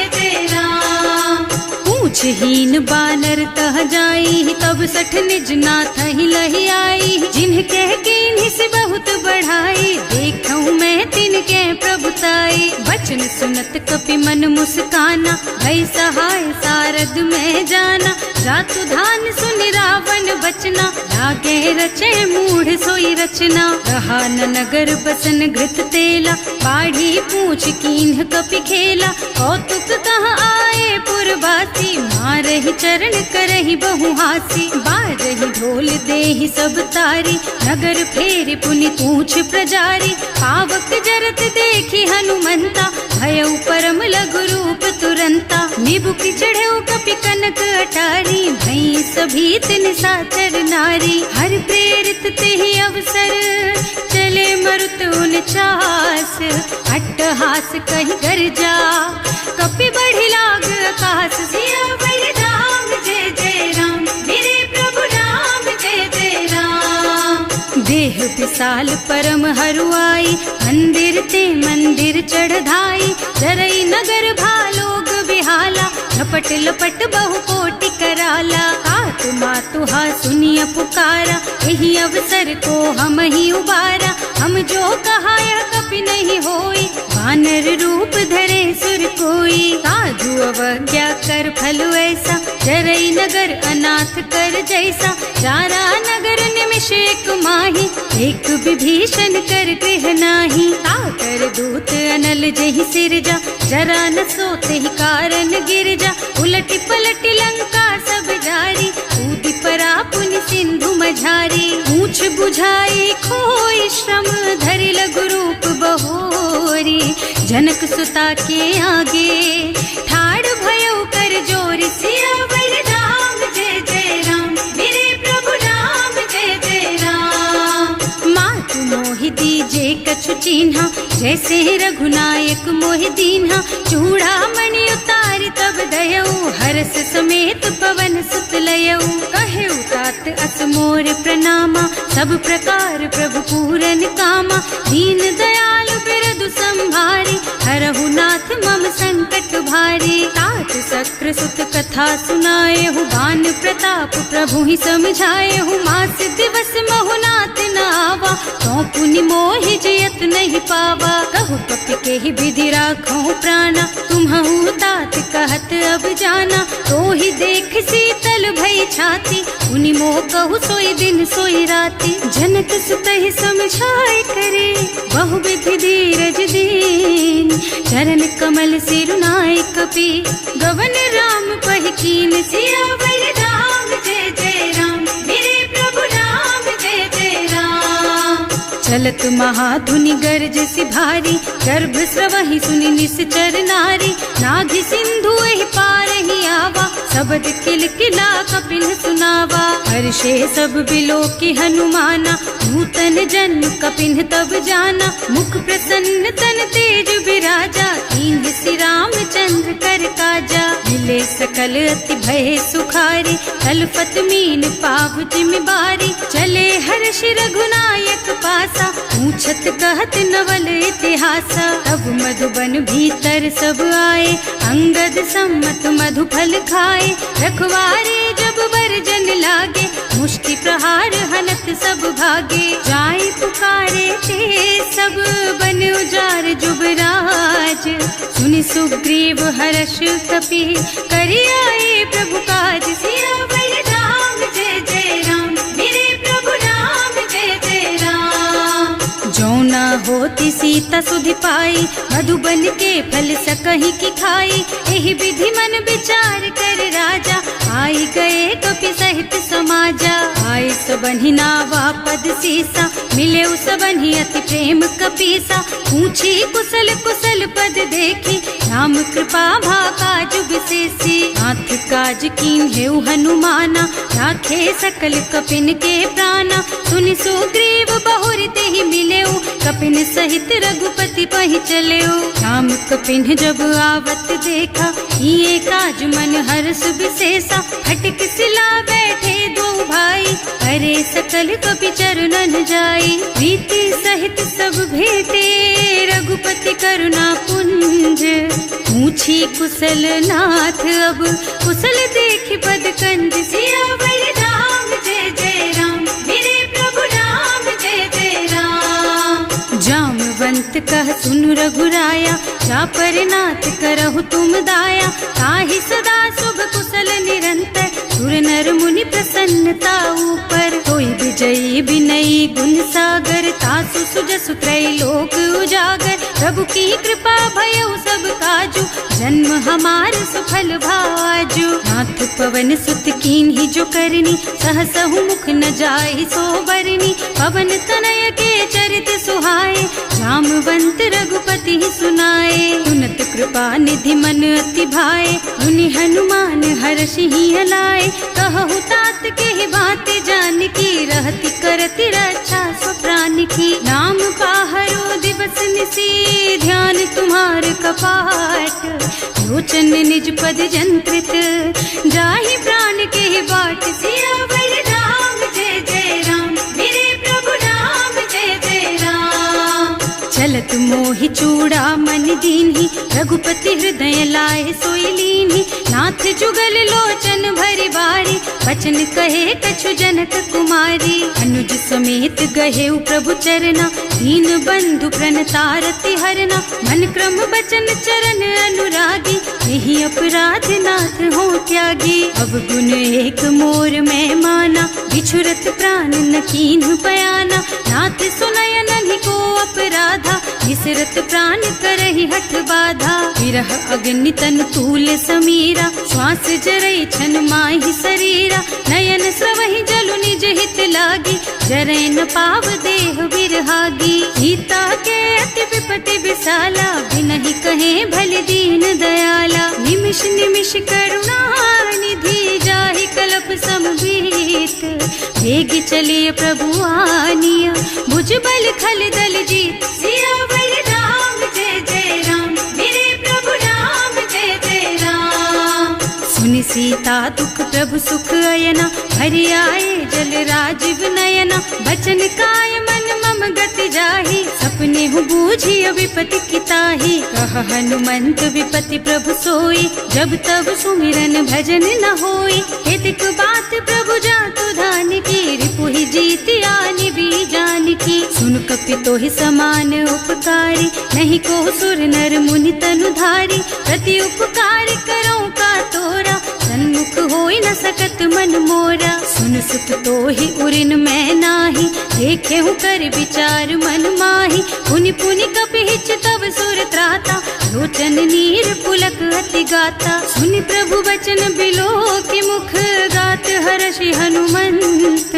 कुछ हीन बानर तह जाई, तब सठ निज नाथ ही लही आई। जिन्ह कह के इन्हीं से बहुत बढ़ाई, देखूं मैं तिनके प्रभुताई। बचन सुनत कपि मन मुस्काना, भई सहाय सारद में जाना। जातु धान सुन रावण बचना, लागे रचे मूढ़ सोई रचना। रहा न नगर बसन घृत तेला, बाढ़ी पूछ कीन्ह कपि खेला। कौतुक कहाँ आए पुरवासी, मारहि चरण करहि बहु हासी। बाजहि ढोल देहि सब तारी, नगर फेरि पुनि पूछ प्रजारी। पावक जरत देखि हनुमंता, भयउ परम लघु रूप तुरंता। निबुकि चढ़ऊ कपि कनक अटारी, भई सभीत निशाचर नारी। हर प्रेरित तेहि अवसर, चले मरुत उनचास। अट्टहास कहि गर्जा, कपि बढ़ि लाग आकाश। सियावर राम जय जय राम, मेरे प्रभु राम जय जय राम। देह विशाल परम हरुआई, मंदिर ते मंदिर चढ़धाई। जरई नगर भालोग बिहाला, झपट लपट बहु कोटि कराला। आतु मातु हा सुनिय पुकारा, यही अवसर को हम ही उबारा। हम जो कहा यह कपि नहीं होई, वानर रूप धरे सुर कोई। साधु अवज्ञा कर फल ऐसा, जरई नगर अनाथ कर जैसा। जारा नगर निमिष एक माही, एक विभीषण कर गृह नाही। ताकर दूत अनल जहि सिरजा, जरा न सोते ही कारण गिर जा। उलटी पलटी लंका सब जारी, कूदि परा पुनि सिंधु मझारी। पूछ बुझाई खोई श्रम, धरि लघु रूप बहोरी। जनक सुता के आगे, ठाड़ भयउ कर जोरी। सियावर राम जय जय राम, मेरे प्रभु राम जय जय राम। मातु मोहि दीजे कछु चिन्हा, जैसे रघुनायक मोहि दीन्हा। चूड़ा मणि उतारि तब दयऊ, हरस समेत पवन सुत लयऊ। कहे तात अस मोर प्रणामा, सब प्रकार प्रभु पूरन कामा। दीन दयालु बिरदु संभारी, हरहु नाथ मम संकट भारी। तात सक्र सुत कथा सुनाए हूँ, बान प्रताप प्रभु ही समझाए हूँ। मास दिवस महु नाथ न आवा, तो पुनि मोहि जियत नहीं पावा। कहु कपि के ही विधि राखो प्राणा, तुम्हु तात कहत अब जाना। तो ही देख शीतल भई छाती, उनि मोह कहु सोई दिन सोई राती। जनक सुतहि समझाए करे, बहु विधि धीरज दीन। चरण कमल सिरुनाए कपि, गवन राम पहि कीन। सियावर राम जय जय राम, मेरे प्रभु राम जय जय राम। चलत महाधुनि गर्ज सि भारी, गर्भ स्रवहि सुनि निश्चर नारी। नाभि सिंधु एहि पार ही आवा, शब्द किलकिला कपिन सुनावा। हर्षे सब बिलोकि हनुमाना, नूतन जन्म कपिन तब जाना। मुख प्रसन्न तन तेज विराजा, कीन्ह श्री रामचंद्र कर काजा। मिले सकल अति भय सुखारी, तलफत मीन पाव जिम्मेवारी। चले हर्ष रघुनायक पासा, पूछत कहत नवल इतिहासा। तब मधुबन भीतर सब आए, अंगद सम्मत मधु फल खाए। रखवारे जब बरजन लागे, मुष्टि प्रहार हनत सब भागे। जाय पुकारे ते सब बन उजार जुबराज। सुनि सुग्रीव हर्ष कपि, करि आए प्रभु काज। सियावर राम जय जय राम, मेरे प्रभु राम जय जय राम। जो न होती सीता सुधि पाई, मधुबन के फल सकहि की खाई। एहि विधि मन विचार कर राजा, आई गए कपि सहित समाजा। आए सबन्हि नावा पद सीसा, मिले सबन्हि अति प्रेम कपीसा। पूछी कुशल कुशल पद देखी, राम कृपा भा काज विशेषी। नाथ काज कीन्हेउ हनुमाना, राखे सकल कपिन के प्राणा। सुनि सुग्रीव बहुरि तेहि मिलेउ, कपिन सहित रघुपति पहि चलेउ। राम कपिन जब आवत देखा, ये काज मन हर्ष विशेषा। हटक सिला बैठे दो भाई, अरे सकल कपि चरणन जाई। प्रीति सहित सब भेटे, रघुपति करुणा पुंज। पूछी कुशल नाथ अब कुशल देखि पद कंज सियावर राम जय जय राम मेरे प्रभु राम जय जय राम। जामवंत कह सुनु रघुराया जा पर नाथ करहु तुम दाया ताहि सदा शुभ कुशल निरंतर सुर नर मुनि प्रसन्नता ऊपर कोई विजयी विनयी गुण सागर तासु सुजसु त्रैलोक उजागर प्रभु की कृपा भयउ सब काजू जन्म हमार सुफल भाजू। नाथ पवन सुत कीन्ही जो करनी सहसहु मुख न जाहि सो बरनी पवन तनय के चरित सुहाए जामवंत रघुपति सुनाए। सुनत कृपा निधि मन अति भाए मुनि हनुमान हर्षि हलाए कहु तात के ही बात जानकी रहती करती रक्षा सो प्राण की। नाम पाहरो दिवस निसी ध्यान तुम्हार कपाट लोचन निज पद जंत्रित जाहि प्राण के ही बाट सियावर राम जय जय राम मेरे प्रभु राम जय जय राम। चलत मोहि चूड़ा मन दीन्ही रघुपति हृदय लाए सोई लीन्ही नाथ जुगल लोचन भरी बारी बचन कहे कछु जनक कुमारी अनुज समेत गहे प्रभु चरना दीन बंधु प्रणतारति हरना मन क्रम बचन चरण अनुरागी यही अपराध नाथ हो त्यागी। अब गुण एक मोर में माना बिछुरत प्राण न कीन्ह बयाना नाथ सुनय नन्हि को अपराधा निसरत प्राण करहि हठ बाधा। विरह अग्नि तन तूल समीरा श्वास जरई छन माहि शरीरा नयन स्रवहि जलु निज हित लागी जरै न पाव देह बिरहागी। सीता के अति विपति विसाला बिनहि कहे भल दीन दयाला निमिष निमिष करुणा निधि जाहि कलप समबीत वेग चलिए प्रभु आनिया भुज बल खल दल जीत सियावर राम जय जय राम मेरे प्रभु राम जय जय राम। सुनि सीता दुख प्रभु सुख अयना हरि आए जल राजीव नयना बचन काय मन मम गति जाहि सपने हु बूझी विपति किताहि कह हनुमंत विपति प्रभु सोई जब तब सुमिरन भजन न होई हेतिक बात प्रभु जातु धान की रिपुहि जीति आनि भी जान की। सुन कपि तोहि समान उपकारी नहीं को सुर नर मुनि तनुधारी प्रति उपकार करो का तोरा सन्मुख होई न सकत मन मोरा। सुन सुत तोहि उरिन मैं नाही देखे हूँ कर विचार मन माही पुनि पुनि कपि हिच तब सुर त्राता लोचन नीर पुलक अति गाता। सुनि प्रभु वचन बिलो के मुख गात हर्षि हनुमंत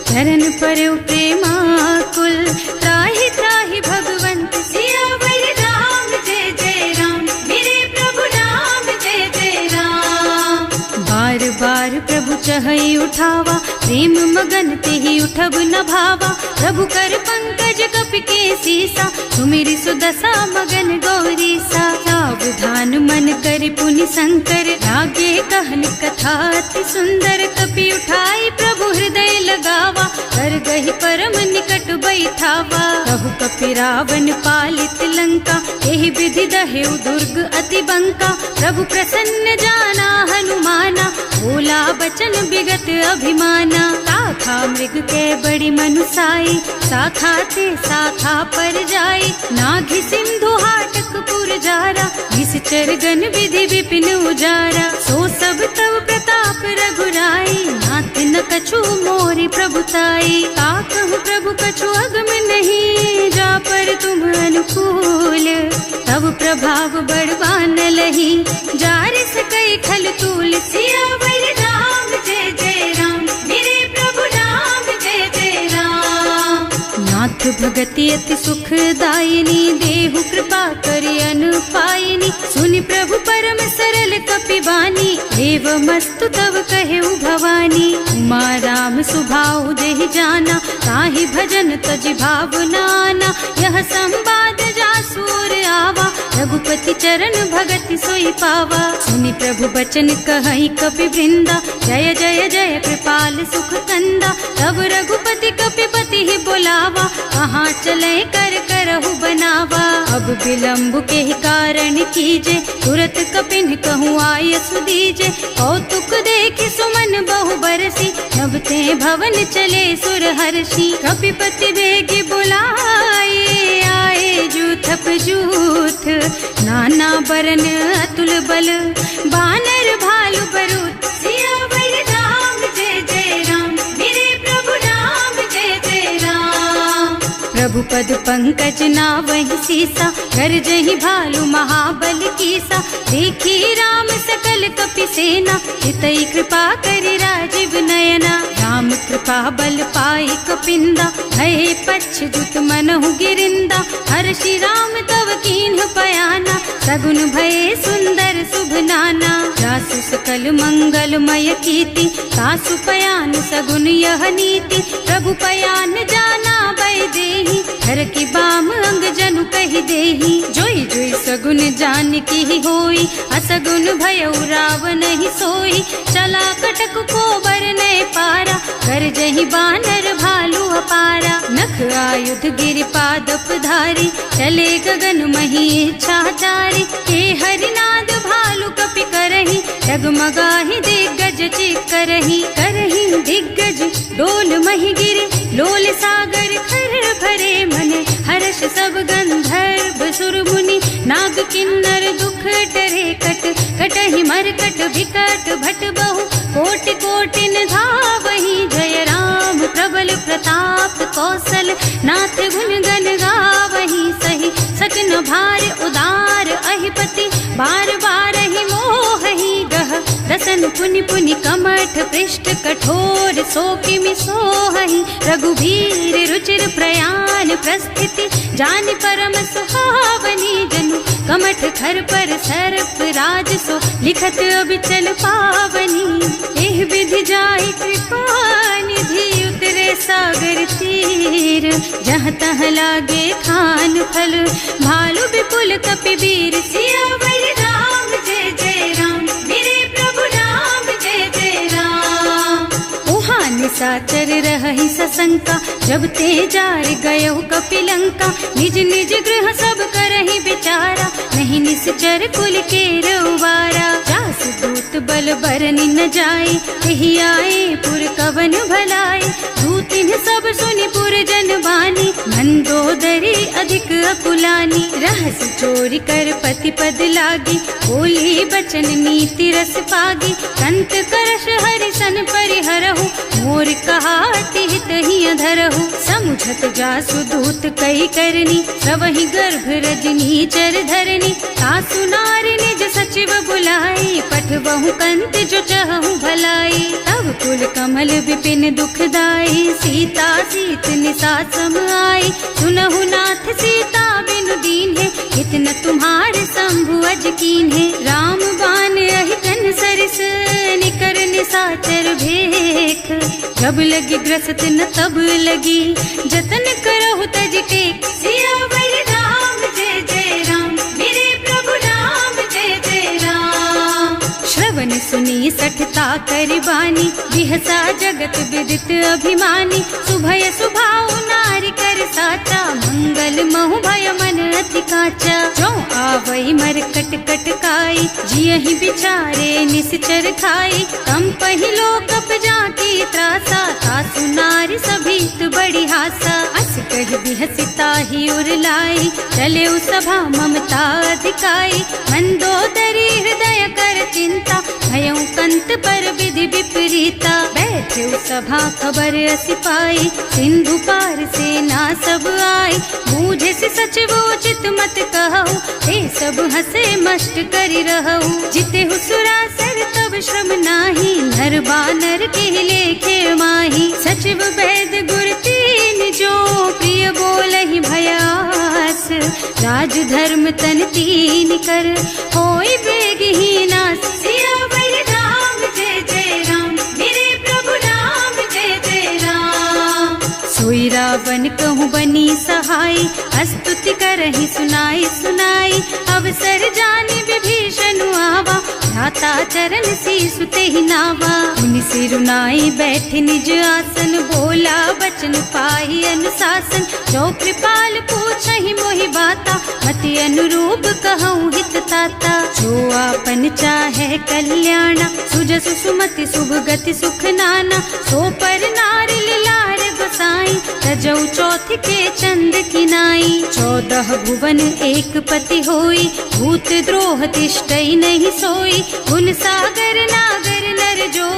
चरण परउ प्रेमाकुल त्राहि त्राहि भगवंत सियावर राम जय जय राम मेरे प्रभु राम जय जय राम। बार बार प्रभु चहई उठावा प्रेम मगन तेहि उठब न भावा प्रभु कर पंकज कपि के सीसा सुमिरि सुदशा मगन गौरी सा। सावधान मन कर पुनि शंकर लागे कहन कथा अति सुंदर कपि उठाई प्रभु हृदय लगावा कर गहि परम निकट बैठावा। कहु कपि रावण पालित लंका यही विधि दहेउ दुर्ग अति बंका प्रभु प्रसन्न जाना हनुमाना बोला बचन विगत अभिमाना। शाखा मृग के बड़ी मनुसाई शाखा ते शाखा पर जाई नाघि सिंधु हाटक पुर जारा निश्चर गण विधि विपिन उजारा सो सब तव प्रताप रघुराई नाथ न कछु मोरि प्रभुताई। का कहु प्रभु कछु अगम नहीं जा पर तुम अनुकूल तब प्रभाव बड़वान लही जार सकई खल तूल सियावर राम जय जय राम मेरे प्रभु राम जय जय राम। नाथ भगति अति सुखदायिनी देहु कृपा करि अनुपायिनी सुनि प्रभु परम सरल कपि बानी देव मस्तु तव कहेउ भवानी। उमा राम सुभाउ जेहि जाना ताहि भजन तजि भावनाना यह संवाद जासुर आवा रघुपति चरण भगति सोई पावा। सुनि प्रभु बचन कहई कपि वृंदा जय जय जय कृपाल सुख कंदा तब रघुपति कपिपति ही बोलावा कहाँ चले कर करहु बनावा। अब विलम्ब के ही कारण कीजे, तुरत कपिन कहूँ आय सुदीजे। कौतुक देखि सुमन बहु बरसी, नभते भवन चले सुर हर्षि। कपिपति बेगी बुलाए, आए जूथप जूथ, नाना बरन अतुल बल, बानर भालु बरूथ। सियावर राम जय जय राम, मेरे प्रभु राम जय जय राम। प्रभु पद पंकज नावहि सीसा, गरजहि भालु महाबल कीसा। देखी राम सकल कपि सेना, चितई कृपा करि राजीव नयना। राम कृपा बल पाई कपिंदा, भये पच्छ मनहु गिरिंदा। हर्षि राम तव कीन्ह पयाना, सगुन भये सुंदर शुभ नाना। जासु सकल मंगलमय कीर्ति, तासु पयान सगुन यह नीति। प्रभु पयान जाना भय देहि, हर की बाम अंग जनु कहि देहि। जोई जोई सगुन जान की ही होई, असगुन भयउ रावण ही सोई। चला कटक को बरनय पारा, कर जहि बानर भालू अपारा। नख आयुध गिरि पादप धारी, चले गगन मही इच्छाचारी। हे हरिनाद भालू कपि करहि, डगमगाहि दिग्गज चित करहि। करहि दिग्गज डोल मही गिरे, लोल सागर खर भरे मने। हर्ष सब गंधर्व सुर मुनि, नाग किन्नर दुख टरे कट। कटहि मरकट विकट भट बहु, कोटि कोटिन धावहि। जय राम प्रबल प्रताप कौशल, नाथ गुण गण गावहि सही। सचन भार उदार अहिपति, बार बार ही मोहि गह। दसन पुनि पुनि कमठ पृष्ठ, कठोर सो किमि सोहहि। रघुवीर रुचिर प्रयाण प्रस्थिति, जानि परम सुहावनी जनु। कमठ खर पर सर्प राज सो, लिखत अबिचल पावनी। एह विधि जाय कृपा निधि, उतरे सागर तीर। जहाँ तहाँ लागे खान फल, भालु विपुल कपि वीर। सियावर राम जय जय राम, मेरे प्रभु राम जय जय राम। उहाँ निशाचर रहहि सशंका, जब ते जार गयो कपिलंका। निज निज गृह सब करहि विचारा, नहीं निश्चर कुल के रउवारा। जास दूत बल बरनि न जाए, तेहि आए पुर कवन भलाई। दूतिन सब सुनि पुर जन बानी, मंदोदरी अधिक अकुलानी। रहस चोरी कर पति पद लागी, बोली बचन नीति रस पागी। कंत करश हरिसन परिहरहु, मोर कहाति हित ही अधरहु। समुझत जासु दूत कही करनी, सबहि गर्भ रजनी चर धरनी। सासु नार निज सचिव बुलाई, पठबहु कंत जो चहु भलाई। तब कुल कमल विपिन दुखदाई, सीता सीत निसा सम आई। सुनहु नाथ सीता बिनु दीन्हे, कितना तुम्हार शंभु अज कीन्हे। राम बान अहितन सरिस, निकर निसाचर भेख। जब लगी ग्रसत न तब लगी, जतन करहु तज टेक। सियावर राम जय जय राम, मेरे प्रभु राम जय जय राम। श्रवण सुनी सठता करि बानी, बिहसा जगत विदित अभिमानी। सुभय सुभाउ नारी कर साचा, मंगल महु भय मन अति काचा। जो आवई मरकट कटकाई, जियहि बिचारे निश्चर खाई। कम पहिलो कप जाकी त्रासा, तासु नारी सभीत बड़ी हासा। अस कहि बिहसिता ही उरलाई, चले सभा ममता अधिकाई। मंदोदरी हृदय कर चिंता, भयउ कंत पर विधि विपरीता। बैठे सभा खबर असी पाई, सिंधु पार सेना सब आई। बूझे से सचिव उचित मत कहु, हे सब हसे मस्त करि रहु। जिते हुसुरासर तब श्रम नाही, नर बानर के लेखे माही। सचिव वैद गुर तीन जो, प्रिय बोलहि भयास। राज धर्म तन तीन कर, होई बेगहि नास। सियावर राम जय जय राम, मेरे प्रभु राम जय जय राम। सोई रावण कहूँ बनी सहाय, स्तुति करहि सुनाई सुनाई। अवसर जानि विभीषण आवा, भ्राता चरण शीस ते ही नावा। मुनि सिरुनाई बैठे निज आसन, बोला बचन पाई अनुशासन। जो कृपाल पूछहि मोहि बाता, मति अनुरूप कहूँ हित ताता। जो आपन चाहे कल्याणा, सुजसु सुमति शुभ गति सुख नाना। सो पर नारी लार बसाई, तजौ चौथ के चंद किनाई। 14 भुवन एक पति होई, भूत द्रोह तिष्ठई नहीं सोई। गुण सागर नागर नर जो,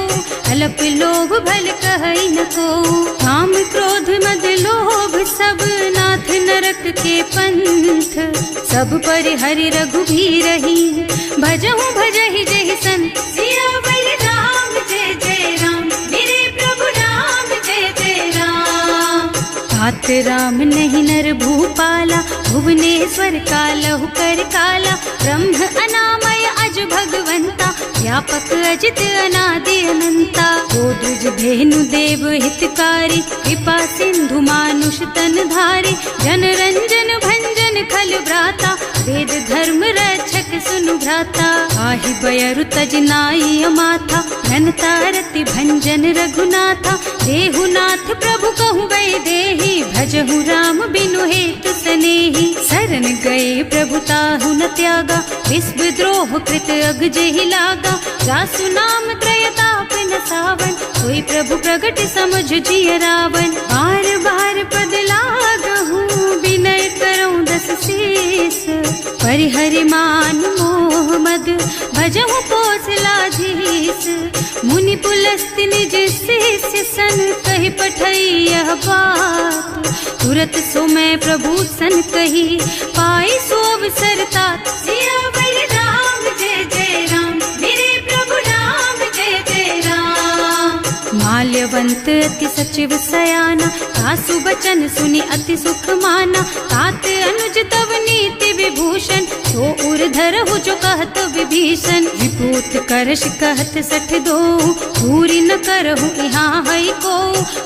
अल्प लोभ भल कहई न को। काम क्रोध मद लोभ सब, नाथ नरक के पंथ। सब पर हरि रघुबीरहि, भजहु भजहि जहि संत। सियावर राम जय जय राम, मेरे प्रभु राम जय जय राम। तात राम नहीं नर भूपाला, भुवनेश्वर कालहु कर काला। ब्रह्म अनामय अज भगवंता, व्यापक अजित अनादि अनंता। गोदुज धेनु देव हितकारी, कृपा सिंधु मानुष तन धारी। जन रंजन भंजन खल भ्राता, वेद धर्म रक्षक सुनु भ्राता। आहि बयरु तज नाई अमाथा, घनता रति भंजन रघुनाथा। देहुनाथ प्रभु कहु गए देहि, भजहु राम बिनु हेतु सनेहि। शरण गए प्रभु ताहु न त्यागा, विश्व द्रोह कृत अग जेहि लागा। जासु नाम त्रयताप न सावन, सोई प्रभु प्रगट समझ जिय रावण। बार बार पद लागहु, विनय करऊं दस शीस। परिहरि मान मोह मद, भजहु कौशलाधीश। मुनि पुलस्त निज शिष्य सन, कहि पठई यह बात। तुरत सो मैं प्रभु सन कही, पाई सो अवसर तात। सियावर राम जय जय राम, मेरे प्रभु राम जय जय राम। माल्यवंत अति सचिव सयाना, तासु बचन सुनि अति सुख माना। तात अनुज तव नीति विभूषण, सो उर धरहु जो कहत विभीषण। विपूत करश कहत 62, पूरी न करहु यहाँ हई को।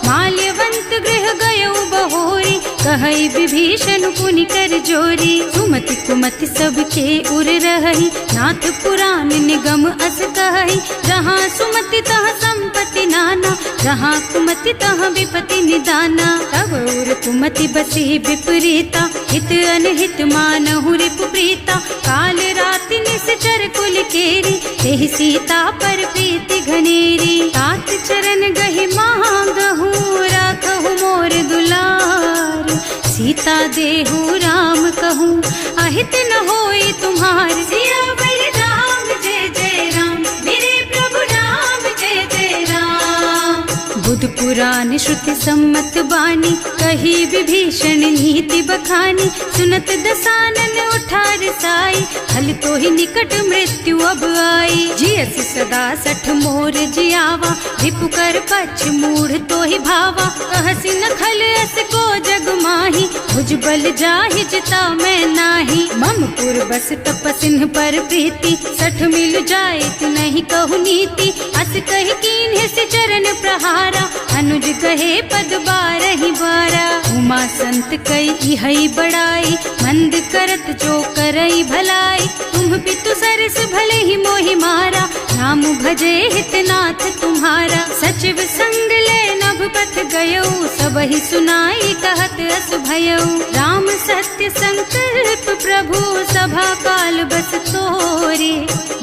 माल्यवंत गृह गयौ बहोरी, कहई विभीषण पुनि कर जोरी। सुमति कुमति सबके उर रहई, नाथ पुराण निगम अस कहई। जहाँ सुमति तहाँ संपत्ति नाना, जहाँ कुमति तहाँ विपत्ति निदाना। तब उर कुमति बसी विपरीता, हित अनहित मानहु रिपु प्रीता। काल राति निश्चर कुल केरी, तेहि सीता पर प्रीति घनेरी। तात चरण गहि मांगहु, राखहु मोर दुलार। सीता देहु राम कहूँ, अहित न होई तुम्हार। सियावर राम जय जय राम, मेरे प्रभु राम जय जय राम। बुध पुराण श्रुति सम्मत बानी, कही विभीषण नीति बखानी। सुनत दसानन उठा रसाई, हल तो ही निकट मृत्यु अब आई। जियसि सदा 60 मोर जियावा, रिपु कर पक्ष मूढ़ तो ही भावा। कहसि न खल अस को जग माही, भुज बल जाहि जिता मैं नाही। मम पुर बस तपसिन्ह पर प्रीति, 60 मिल जाए नहीं कहु नीति। अस कहि कीन्ह से चरण प्रहारा, अनुज कहे पद 12 बारा। उमा संत कई हई बड़ाई, मंद करत जो करई भलाई। तुम पितु सरस भले ही मोहि मारा, नाम भजे हितनाथ तुम्हारा। सचिव संग ले नभ पथ गयो, सबहि सुनाई कहत अस भयो। राम सत्य संकल्प प्रभु, सभा काल बस तोरे।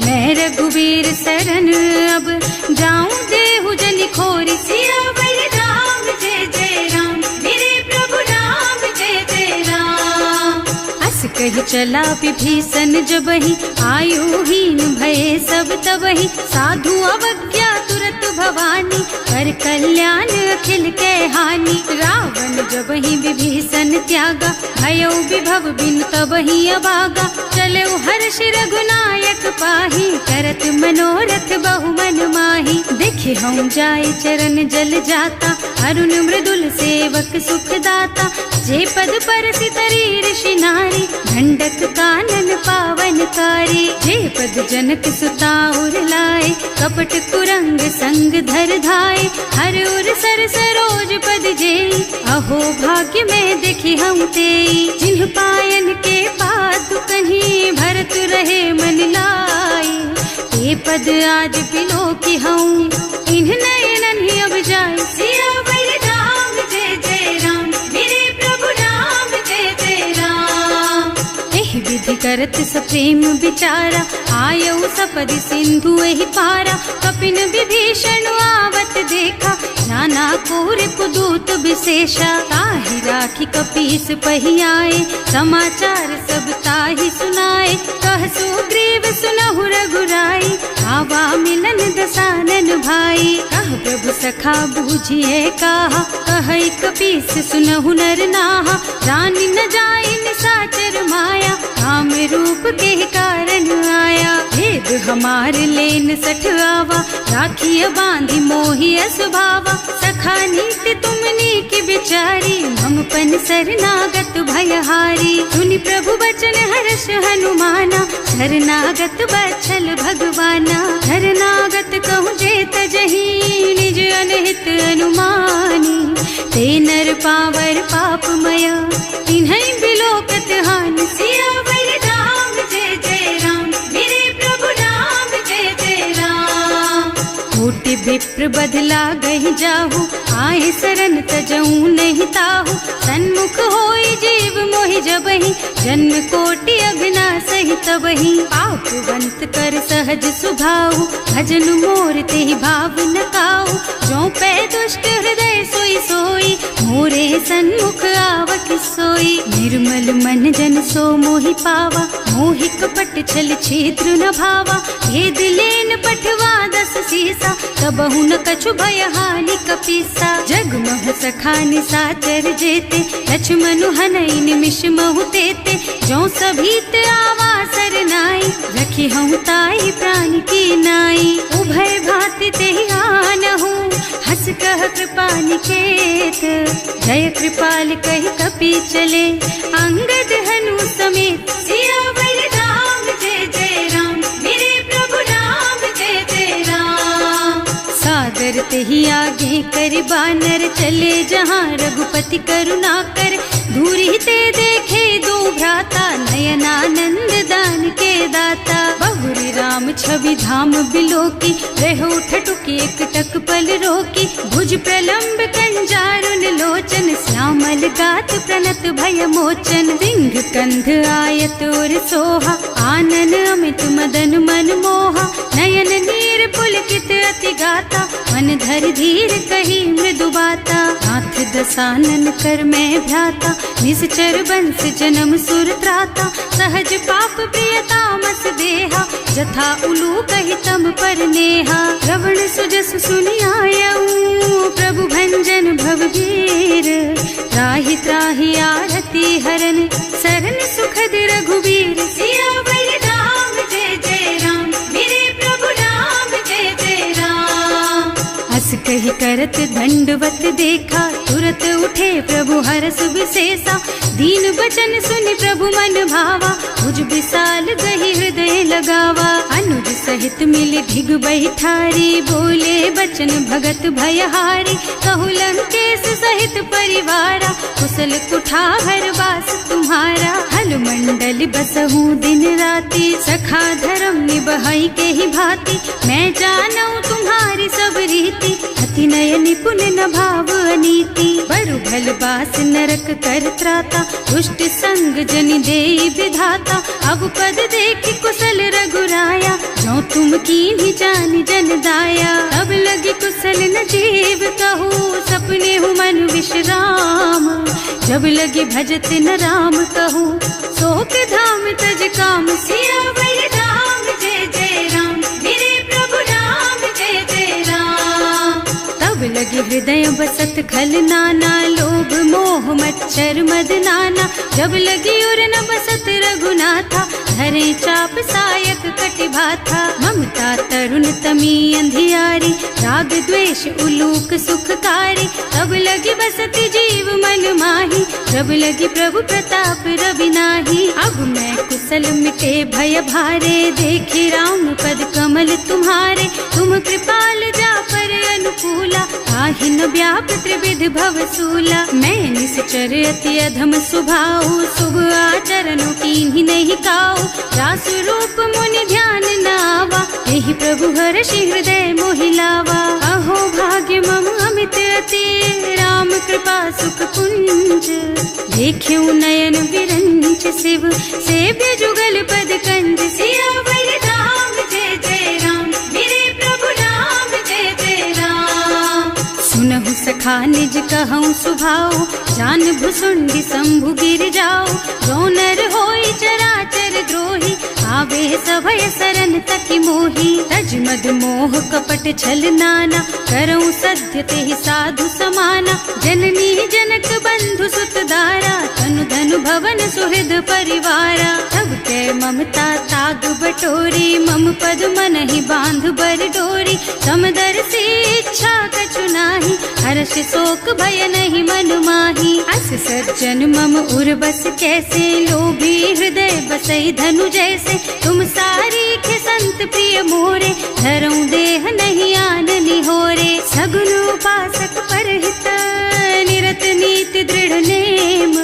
मैं रघुवीर शरण अब, जाऊं देहु जनि खोरी। सियावर राम जय जय राम, मेरे प्रभु राम जय जय राम। अस कहि चला विभीषण जबहि, आयुहीन भये सब तबहि। साधु अवज्ञा तुरत भवानी, कर कल्याण अखिल के हानि। रावण जबहि विभीषण त्यागा, भयो विभव बिनु तबहि अभागा। चलऊ हर्ष रघुनायक पाहि, करत मनोरथ बहु मन माहि। देखे हम जाय चरण जल जाता, अरुण मृदुल सेवक सुख दाता। जे पद परसि तरी ऋषि नारी, ढंडक कानन पावनकारी। जे पद जनक सुता उर लाए, कपट कुरंग संग धर धाय। हर उर सर सरोज पद जेई, अहो भाग्य में देखी हम तेई। जिन्ह पायन के पादु कन्ही, भरत रहे मन लाई। हे पद आज बिलो की हूँ इन्ह नयनन ही अब जाए सियावर राम जय जय राम मेरे प्रभु राम जय जय राम। एह विधि करत सप्रेम विचारा आयऊ सपदि सिंधु एहि पारा कपिन विभीषण आवत देखा नाना कोर पुदूत विशेषा ताहि राखी कपीस पही आए समाचार सब ताहि सुनाए कह सुग्रीव सुनहु रघुराई आवा मिलन दसानन भाई कह प्रभु सखा बूझिए कहा कह कपीस सुनहु नर नाहा रानी न जाए निसाचर माया काम रूप के कारण आया भेद हमार लेन सठ आवा राखिय बांधी मोहि स्वभावा सखा नीति तुमनी की बिचारी ममपन शरणागत भयहारी सुनि प्रभु बचन हर्ष हनुमाना शरणागत बच्छल भगवाना शरणागत कहूँ जेत जही निज अनहित अनुमानी ते नर पावर पापमया तिन्है बिलोकत हानि सियावर राम जय जय राम मेरे प्रभु राम जय जय राम। कोटि विप्र बदला गही जाहु आए शरण तजऊ नहीं ताहु सन्मुख होई जीव मोहि जबहि जन्म कोटि अघना सही तबहि पापवंत कर सहज सुभाऊ भजन मोर तेहि भाव न काऊ जो पै दुष्ट हृदय सोई सोई मोरे सन्मुख आवत सोई निर्मल मन जन सो मोहि पावा मोहि कपट छल छिद्र न भावा भेद लेन पठवा दस सीसा तबहु न कछु भय हानि कपीसा जगमह सखा निसाचर जेते लक्ष्मण हनई निमिष महु तेते जो सभीत आवा सरनाई रखी हूँ ताई प्राण की नाई उभय भांति तेहि आनहु हस कह कृपा निकेत जय कृपाल कहि कपि चले अंगद हनु समेत सियावर राम जय जय राम मेरे प्रभु राम जय जय राम। सादर तेहि आगे कर बानर चले जहाँ रघुपति करुणा कर दूरी ते देखे दो भ्राता नयनानंद दान के दाता बहुरी राम छवि धाम बिलोकी रहो ठटुकी एक टक पल रोकी भुज प्रलंब कंजारुन लोचन श्यामल गात प्रणत भय मोचन सिंह कंध आयत और सोहा आनन अमित मदन मन मोहा नयन नीर पुलकित अति गाता मन धर धीर कही मृदु बाता नाथ दसानन कर मैं भ्राता निश्चर बंस जन्म सुर त्राता सहज पाप प्रिय तामस देहा जथा उलू कही तम पर नेहा श्रवण सुजस सुनि आयऊ प्रभु भंजन भवगीर त्राहि त्राहि आरती हरन सरन सुखद रघुबीर सियावर राम जय जय राम मेरे प्रभु राम जय जय राम। हस कही करत दंडवत देखा तुरत उठे प्रभु हरस विशेषा दीन बचन सुनि प्रभु मन भावा भुज विशाल गही हृदय लगावा अनुज सहित मिली ढिग बैठारी बोले बचन भगत भयहारी कहु लंकेश सहित परिवारा कुशल कुठार वास तुम्हारा हल मंडल बसहु दिन राति सखा धर्म निबहई के ही भांति मैं जानऊ तुम्हारी सब रीति अति नय निपुण न भाव अनीति बरु भल बास नरक कर त्राता दुष्ट संग जनि देई विधाता अब पद देखि कुशल रघुराया जो तुम कीन्ही जान जन दाया तब लगी कुशल न जीव कहू सपने हूँ मन विश्राम जब लगी भजत न राम कहू शोक धाम तज काम सियावर राम जय जय राम मेरे प्रभु राम जय जय राम। तब लगी हृदय बसत खल नाना लोभ मोह मच्छर मद नाना जब लगी उर न बसत रघुनाथा धरे चाप सायक कटिभाथा ममता तरुण तमी अंधियारी राग द्वेष उलूक सुखकारी तब लगी बसती जीव मन माही जब लगी प्रभु प्रताप रवि नाही अब मैं कुशल मिटे भय भारे देखी राम पद कमल तुम्हारे तुम कृपाल जा पर अनुकूला आहि जाहि न व्याप त्रिविध भव सूला। मैं निश्चर अति अधम स्वभाव, शुभ आचरणों कीन्ही नहीं काऊ। रास रूप मुनि ध्यान न आवा, यही प्रभु हर्षि हृदय मोहि लावा। अहो भाग्य मम अमित अति, राम कृपा सुख कुंज। देख्यऊ नयन विरंच शिव, सेव्य जुगल पद कंज। सियावर राम जय जय राम, मेरे प्रभु राम जय जय राम। सुनहु सखा निज कहऊँ सुभाऊ, जान भुसुंडी शंभु गिर जाओ। गौनर होई चराचर द्रोही, आवे सभय सरन तकी मोही। तज मद मोह कपट छल नाना, करऊँ सत्य तेहि साधु समाना। जननी जनक बंधु सुत दारा, तनु धनु भवन सुहृद परिवारा। तब कै ममता ताग बटोरी, मम पद मनहि बांध बर डोरी। समदर से इच्छा कछु नाही, हर्ष शोक भय नहीं मन माही। अस सज्जन मम उर बस कैसे, लोभी हृदय बसई धनु जैसे। तुम सारीखे संत प्रिय मोरे, धरऊं देह नहीं आन निहोरे। सगुन उपासक परहित, निरत नीति दृढ़ नेम।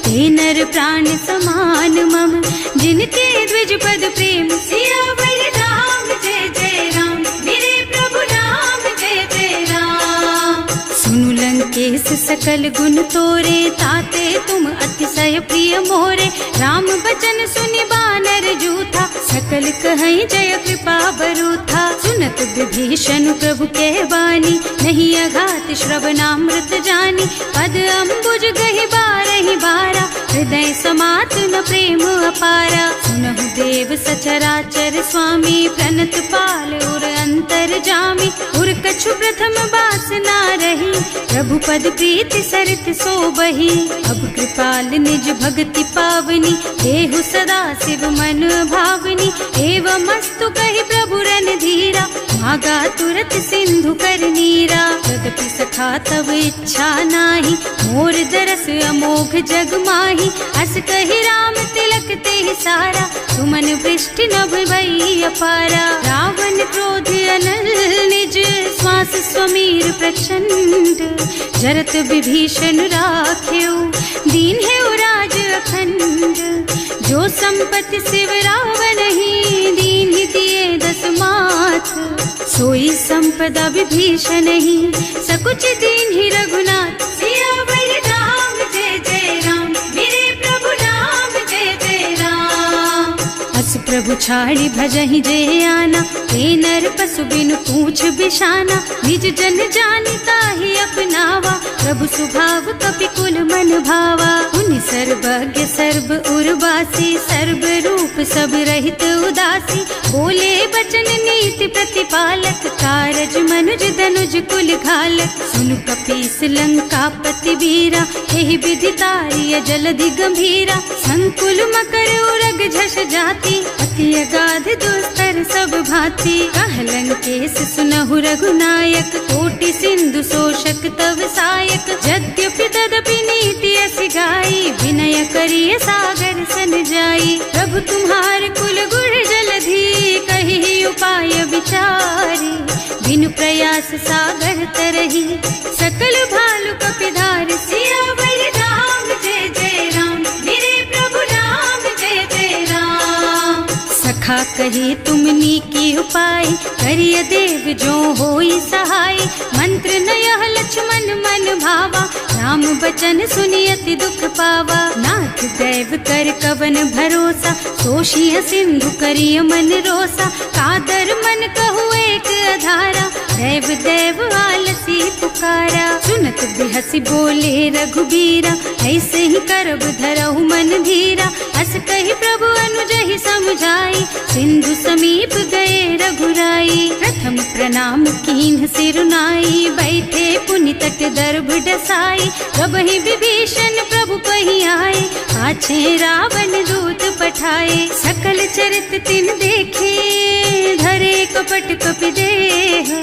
ते नर प्राण समान मम, जिनके द्विज पद प्रेम। सियावर राम जय जय राम, मेरे प्रभु राम जय जय राम। सुनु लंकेश सकल गुण तोरे, ताते तुम अतिशय प्रिय मोरे। राम बचन सुनि बानर जूथा, सकल कहई जय कृपा बरूथा। सुनत विभीषण प्रभु कह बानी, नहीं अघात श्रवणामृत जानी। पद अम्बुज गहि बारहि बारा, हृदय समात न प्रेम अपारा। सुनहु देव सचराचर स्वामी, प्रणत पाल उर अंतर जामी। उर कछु प्रथम बासना रही, प्रभु पद प्रीति सरित सोबही। अब कृपाल निज भक्ति पावनी, देहु सदा शिव मन भावनी। एवं मस्तु कहि प्रभु रन धीरा, मागा तुरत सिंधु कर नीरा। तदपि सखा तब इच्छा नाही, मोर दरस अमोघ जग माही। अस कहि राम तिलक तेहि सारा, सुमन वृष्टि नभ भई अपारा। रावण क्रोध अनल निज, श्वास स्वमीर प्रचंड। जरत विभीषण राख्यो, दीन है राज अखंड। जो संपत्ति शिव रावण ही, दीन ही दिए दस माथ। सोई संपदा विभीषण ही, सकुच दीन ही रघुनाथ। सियावर राम जय जय राम, मेरे प्रभु राम जय जय राम। अस प्रभु छाड़ी भजहि जय आना, ते नर पशु बिनु पूछ बिशाना। निज जन जानि ताहि अपनावा, प्रभु स्वभाव कपिकुल मन भावा। उनि सर्वज्ञ सर्व उर्वासी, सर्व रूप सब रहित उदासी। बोले बचन नीति प्रतिपालक, कारज मनुज धनुज कुल घालक। सुनु कपीस लंकापति वीरा, यही विधि तारिय जलधि गंभीरा। संकुल मकर उरग झष जाति, अति अगाध दुस्तर सब भांति। कह लंकेश सुनहु रघुनायक, कोटि सिंधु शोषक तव सायक। यद्यपि तदपि नीति अस गाई, विनय करिय सागर सन जाई। प्रभु तुम्हार कुल गुण जलधि, कहि उपाय विचारी। बिनु प्रयास सागर तरही, सकल भालु कपिधार। सियावर राम जय जय राम, मेरे प्रभु राम जय जय राम। सखा कही तुमनी की उपाय, करिय देव जो होई सहाय। मंत्र न यह लक्ष्मण मन भावा, राम बचन सुनि अति दुख पावा। नाथ दैव कर कवन भरोसा, सोषिय सिंधु करिय मन रोसा। कादर मन कहु एक अधारा, दैव दैव आलसी पुकारा। सुनत बिहसी बोले रघुबीरा, ऐसे ही करब धरहु मन धीरा। अस कहि प्रभु अनुजहि समझाई, सिंधु समीप गए रघुराई। प्रथम प्रणाम कीन्ह सिरुनाई, बैठे पुनि तट दर्भ डसाई। कबहि विभीषण प्रभु पहि आए, पाछे रावण दूत पठाए। सकल चरित तिन देखे, धरे कपट कपि देह।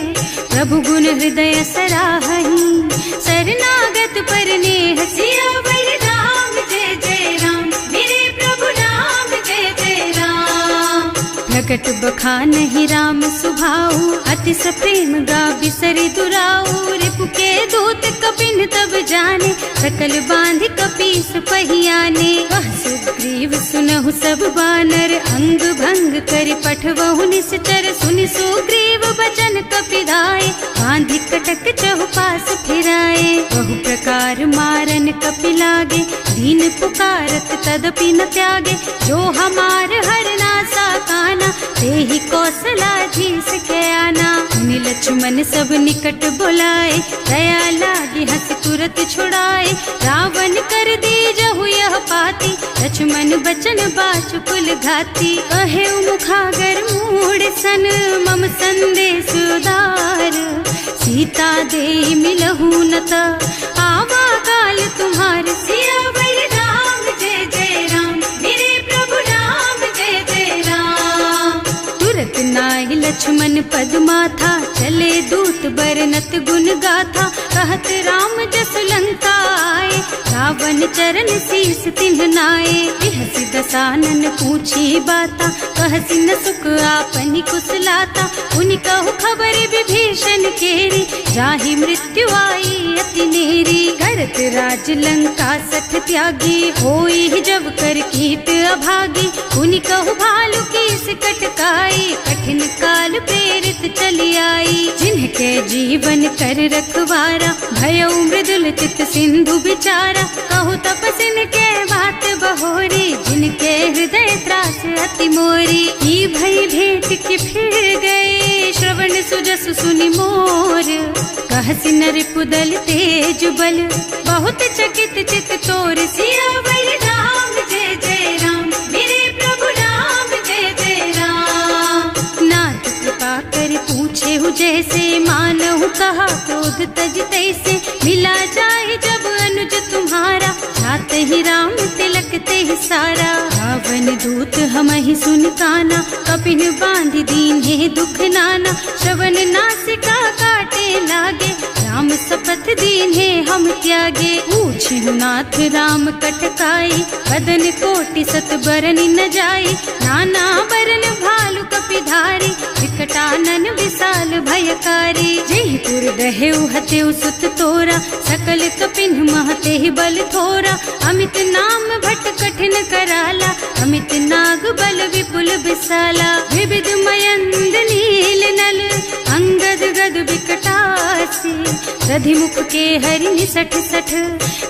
प्रभु गुण हृदय सराहहि, शरणागत पर नेह। सियावर राम जय जय राम, मेरे प्रभु राम जय जय राम। प्रगट बखानहि राम सुभाऊ, अति सप्रेम गा बिसरि दुराऊ। रिपु के दूत कपिन तब जाने, सकल बांध कपीस पहियाने। वह सुग्रीव सुनहु सब बानर, अंग भंग कर पठवहु निश्चर। सुनि सुग्रीव बचन कपिधाय, बांधि कटक चहुपास फिराए। बहु प्रकार मारन कपि लागे, दीन पुकारत तदपि न त्यागे। जो हमार हरना सा काना, तेहि कौशलाधीश के आना। मुनि लक्ष्मण सब निकट बुलाए, दया लागी हंस तुरत छुड़ाए। रावण कर दीजहु यह पाती, लक्ष्मण बचन बाचु कुल घाती। कहे मुखागर मूढ़ सन, मम संदेश उदार। सीता दे मिलहु नत, आवा काल तुम्हार। सियावर राम जय जय राम, मेरे प्रभु राम जय जय राम। तुरत नाहि लक्ष्मण पद माथा, चले दूत बरनत गुण गाथा। कहत राम जसु लंका आए, रावण चरण शीस तिन्ह नाए। बिहसि दसानन पूछी बाता, कहसि न सुख आपनि कुशलाता। उनि कहु खबर विभीषण केरी, जाहि मृत्यु आई अति नेरी। करत राज लंका सठ त्यागी, होई जब कर कीट अभागी। उनि कहु भालु कीस कटकाई, कठिन काल प्रेरित चली आई। जिनके जीवन कर रखवारा, भयउ मृदुल चित सिंधु बिचारा। कहु तपसिन के बात बहोरी, जिनके हृदय त्रास अति मोरी। ई भई भेंट कि फिर गए, श्रवण सुजस सुनि मोर। कहसि नरिपु दल तेज बल, बहुत चकित चित तोर। सियावर राम जय जय राम, मेरे प्रभु राम जय जय राम। नाथ कृपा कर पूछे हु जैसे, मानहु कहा क्रोध तज तैसे। मिला जाए जब अनुज तुम्हारा, जात ही राम तिलक ते सारा। रावण दूत हमहि सुन काना, कपिन बांधि दीन्हे दुख नाना। श्रवण नासिका काटे लागे, राम शपथ दीन्हे हम त्यागे। पूछिहु नाथ राम कटकाई, बदन कोटि सत बरन न जाई। नाना बरन भालु कपिधारी, विकटानन विशाल भयकारी। जेहि पुर दहेउ हतेउ सुत तोरा, सकल कपिन महते बल थोरा। अमित नाम भट कठिन कराला, अमित नाग बल विपुल विशाला। विविध मयंद नील नल, अंगद गद विकटासी। दधिमुख के हरि निसठ सठ,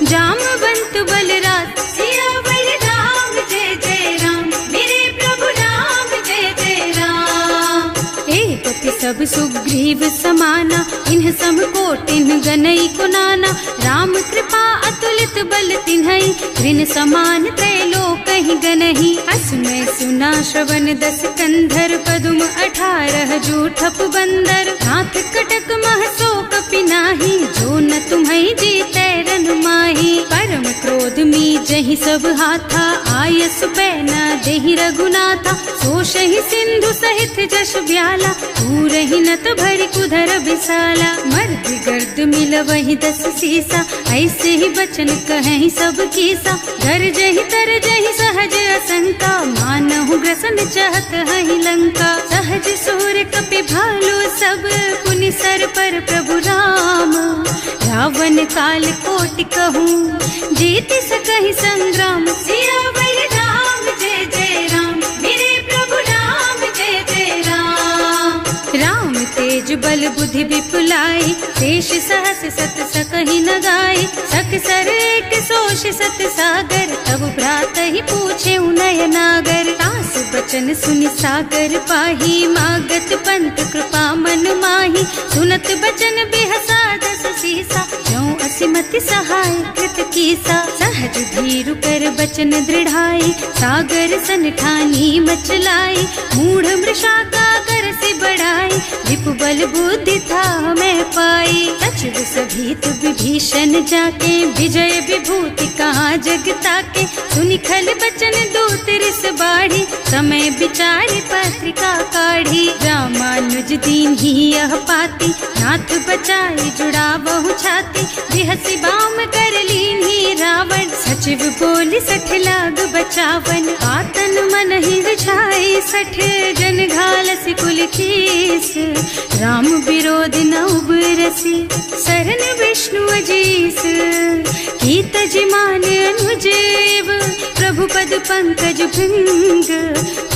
जामवंत बलराज। सियावर राम जय जय राम, मेरे प्रभु राम जय जय राम। एक पति सब सुग्रीव समाना, इन्ह सम कोटिन गनई को नाना। राम कृपा अतुलित बल तिन्हई, ऋण समान त्रैलोकहि गनहि। असमय सुना श्रवण दस कंधर, पदुम 18 जूठप बंदर। नाथ कटक महसो कपि नाही, जो न तुम्हई जीतै रन माही। परम क्रोध मी जहि सब हाथा, आयस पैना देहि रघुनाथा। सोषहि सिंधु सहित जश ब्याला, पूरहि नत भरि कुधर बिसाला। मर्द गर्द मिलवहि 10 सीसा, ऐसे ही बचन कहें सब कीसा। गरजहि तरजहि सहज असंका, मानहु ग्रसन चाहत हहि लंका। सहज सूर कपि भालु सब, पुनि सर पर प्रभु राम। रावण काल कोटि कहूँ, जीत सकहि संग्राम। सियावर राम जय जय राम, मेरे प्रभु राम जय जय राम। राम तेज बल बुद्धि विपुलाई, शेष सहस सत सकहि न गाय। सक सर एक सोष सत सागर, तब भ्रात ही पूछे उनय नागर। तास बचन सुनि सागर पाही, मागत पंत कृपा मन माही। सुनत बचन बिहसा 10 सीसा, ज्यों असिमति सहाय कृत कीसा। सहज धीरु कर बचन दृढ़ाई, सागर सन ठानी मचलाई। मूढ़ मृषा का कर सिब बड़ाई, रिपु बल बुद्धि था मैं पाई। सचिव सभीत विभीषण जाके, विजय विभूति कहाँ जग ताके। सुनि खल बचन दूत रिस बाढ़ी, समय विचारी पत्रिका काढ़ी। रामानुज दीन ही यह पाती, नाथ बचाई जुड़ा बहु छाती। बिहसी बाम कर लीन ही रावण, सचिव बोली 60 लाग बचावन। आतन मन ही रिझाई 60, जन घालसी कुल कीस। राम विरोध न उबरसी, शरण विष्णु अजीस। कीत जिमान अनुजेव, प्रभु पद पंकज भृंग।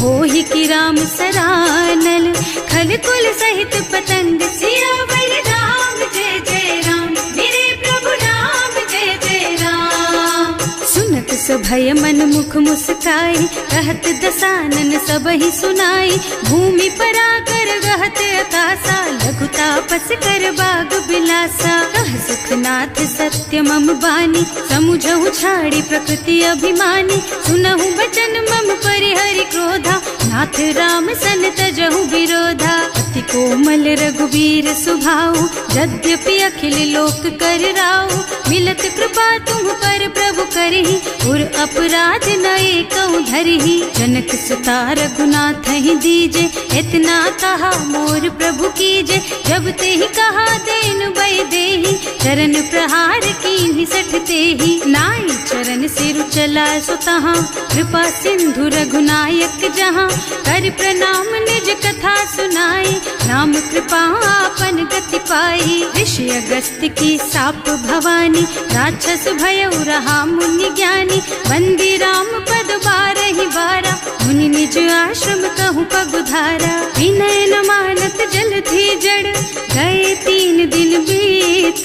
होहि की राम सरानल, खल कुल सहित पतंग। सियावर राम जय जय राम, मेरे प्रभु राम जय जय राम। सुनत सभय मन मुख मुस्काई, कहत दसानन सब ही सुनाई। भूमि पराकर गहत आकाशा, लघु तापस कर बाग बिलासा। कह सुखनाथ सत्य मम बानी, समुझहु छाड़ी प्रकृति अभिमानी। सुनहु बचन मम परिहरि क्रोधा, नाथ राम सन तजहु विरोधा। अति कोमल रघुबीर सुभाऊ, यद्यपि अखिल लोक कर राऊ। मिलत कृपा तुम पर प्रभु करही, उर अपराध न एकहु धरही। जनक सुता रघुनाथ ही दीजे, इतना कहा मोर प्रभु कीजे। जब ते ही कहा देन बय देही, चरण प्रहार कीन्ही 60 तेही। नाई चरण सिरु चला सुतहा, कृपा सिंधु रघुनायक जहाँ। कर प्रणाम निज कथा सुनाई, राम कृपा आपन गति पाई। ऋषि अगस्त्य की साप भवानी, राक्षस भयउ रहा मुनि ज्ञानी। बंदी राम पद 12 बारा, मुनि निज आश्रम कहूँ पगुधारा। विनय न मानत जल थी जड़, गए 3 दिन बीत।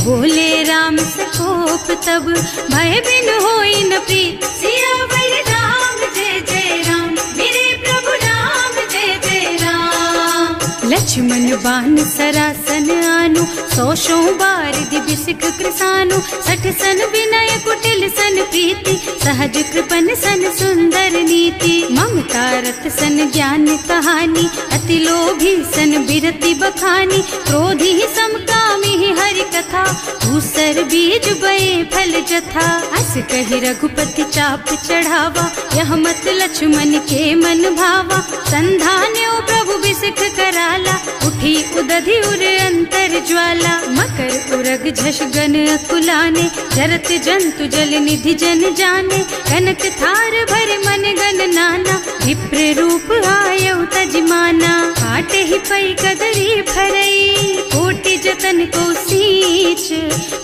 बोले राम सकोप तब, भय बिन होई न प्रीत। सियावर राम जय जय राम, मेरे प्रभु राम जय जय राम। लक्ष्मण बान सरासन आनु, 100 बार दिव्य सिख कृसानु। 60 सन विनय कुटिल सन प्रीति, सहज कृपन सन सुंदर नीति। ममता रत सन ज्ञान कहानी, अति लोभी सन बिरति बखानी। क्रोधी समकामी हरि कथा, दूसर बीज बये फल जथा। अस कहि रघुपति चाप चढ़ावा, यह मत लक्ष्मण के मन भावा। संधान्यो प्रभु बिसिख कराला, उठी उदधि उर अंतर ज्वाला। मकर उरग झष गन अकुलाने, जरत जंतु जल निधि जन जाने। कनक थार भर मन गन नाना, विप्र रूप आयउ तजमाना। काटे ही पै कदरी भरई, कोटि जतन को सींच।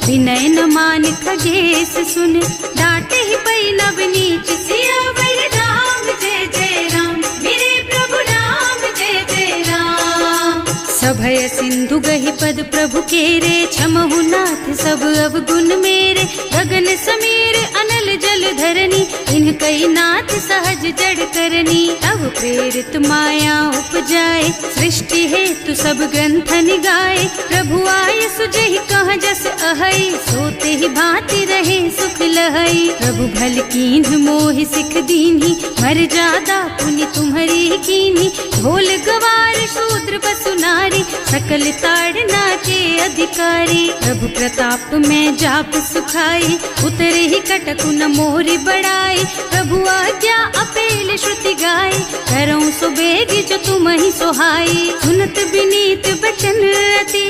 विनय न मान खगेश सुन, डांटे ही पै नव नीच। सियावर राम जय जय राम, मेरे प्रभु राम जय जय राम। सभय सिंधु गहि पद प्रभु केरे, क्षमहु नाथ सब अवगुण मेरे। गगन समीर अनल जल धरनी, इन कई नाथ सहज जड़ करनी। तब प्रेरित माया उपजाए, सृष्टि हेतु सब ग्रंथ निगाए। प्रभु आय सुजहि कह जस अहै, सोते ही भांति रहे सुख लहै। प्रभु भल कीन्ह मोहि सिख दीन्ही, मर जादा पुनि तुम्हरी कीन्ही। ढोल गवार शूद्र पशु नारी, सकल ताड़ना के अधिकारी। प्रभु प्रताप में जाप सुखाई, उतरे ही कटकु न मोरि बड़ाई। प्रभु आज्ञा अपेल श्रुति गाय, करऊं सो बेग जो तुम ही सोहाई। सुनत विनीत बचन अति,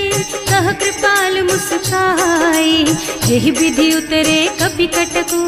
कह कृपाल मुस्काई। यही विधि उतरे कपि कटकु,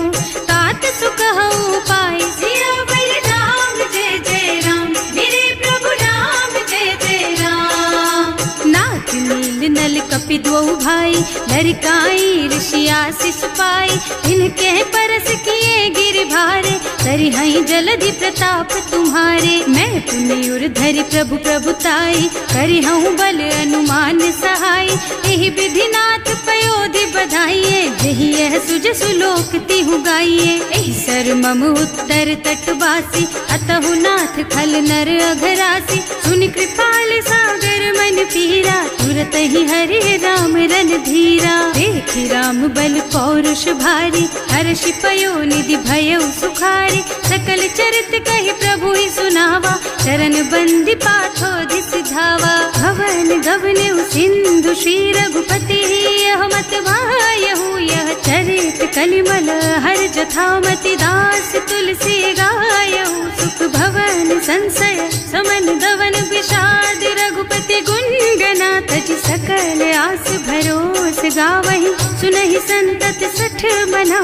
तात सुकहु पाई। सियावर राम जय जय राम, मेरे प्रभु राम जय जय राम। नाथ नील नल कपि द्वौ भाई, लरिकाई ऋषि आशीष पाई। इनके परस किए गिर भारे, तरिहई जलधि प्रताप तुम्हारे। मैं पुनि उर धरि प्रभु प्रभुताई, करिहऊँ बल अनुमान सहाय। एहि विधि नाथ पयोधि बधाइए, जहि यह सुज सुलोक तिहु गाइए। एहि सर मम उत्तर तटवासी, अतहु नाथ खल नर अघरासी। सुनि कृपाल सागर मन पीरा, तुरत तही हरे राम रन धीरा। देखी राम बल पौरुष भारी, हर्षि पयो निधि भयउ सुखारी। सकल चरित कहि प्रभु ही सुनावा, चरण बंदी पाथो दिस धावा। भवन गवनेउ सिंधु श्री रघुपति, यह मत वायहु यह चरित कलिमल हर जथामति। दास तुलसी गायहु सुख भवन संशय समन दवन विषाद। रघुपति गुण गनातज सकल आस भरोस गावहि। सुनहि संतत सठ मना,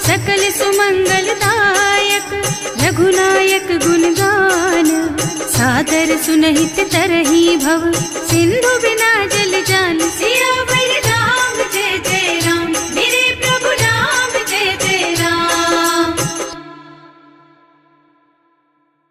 सकल सुमंगल दायक। रघुनायक गुण गान, सादर सुनहित तरही भव। सिंधु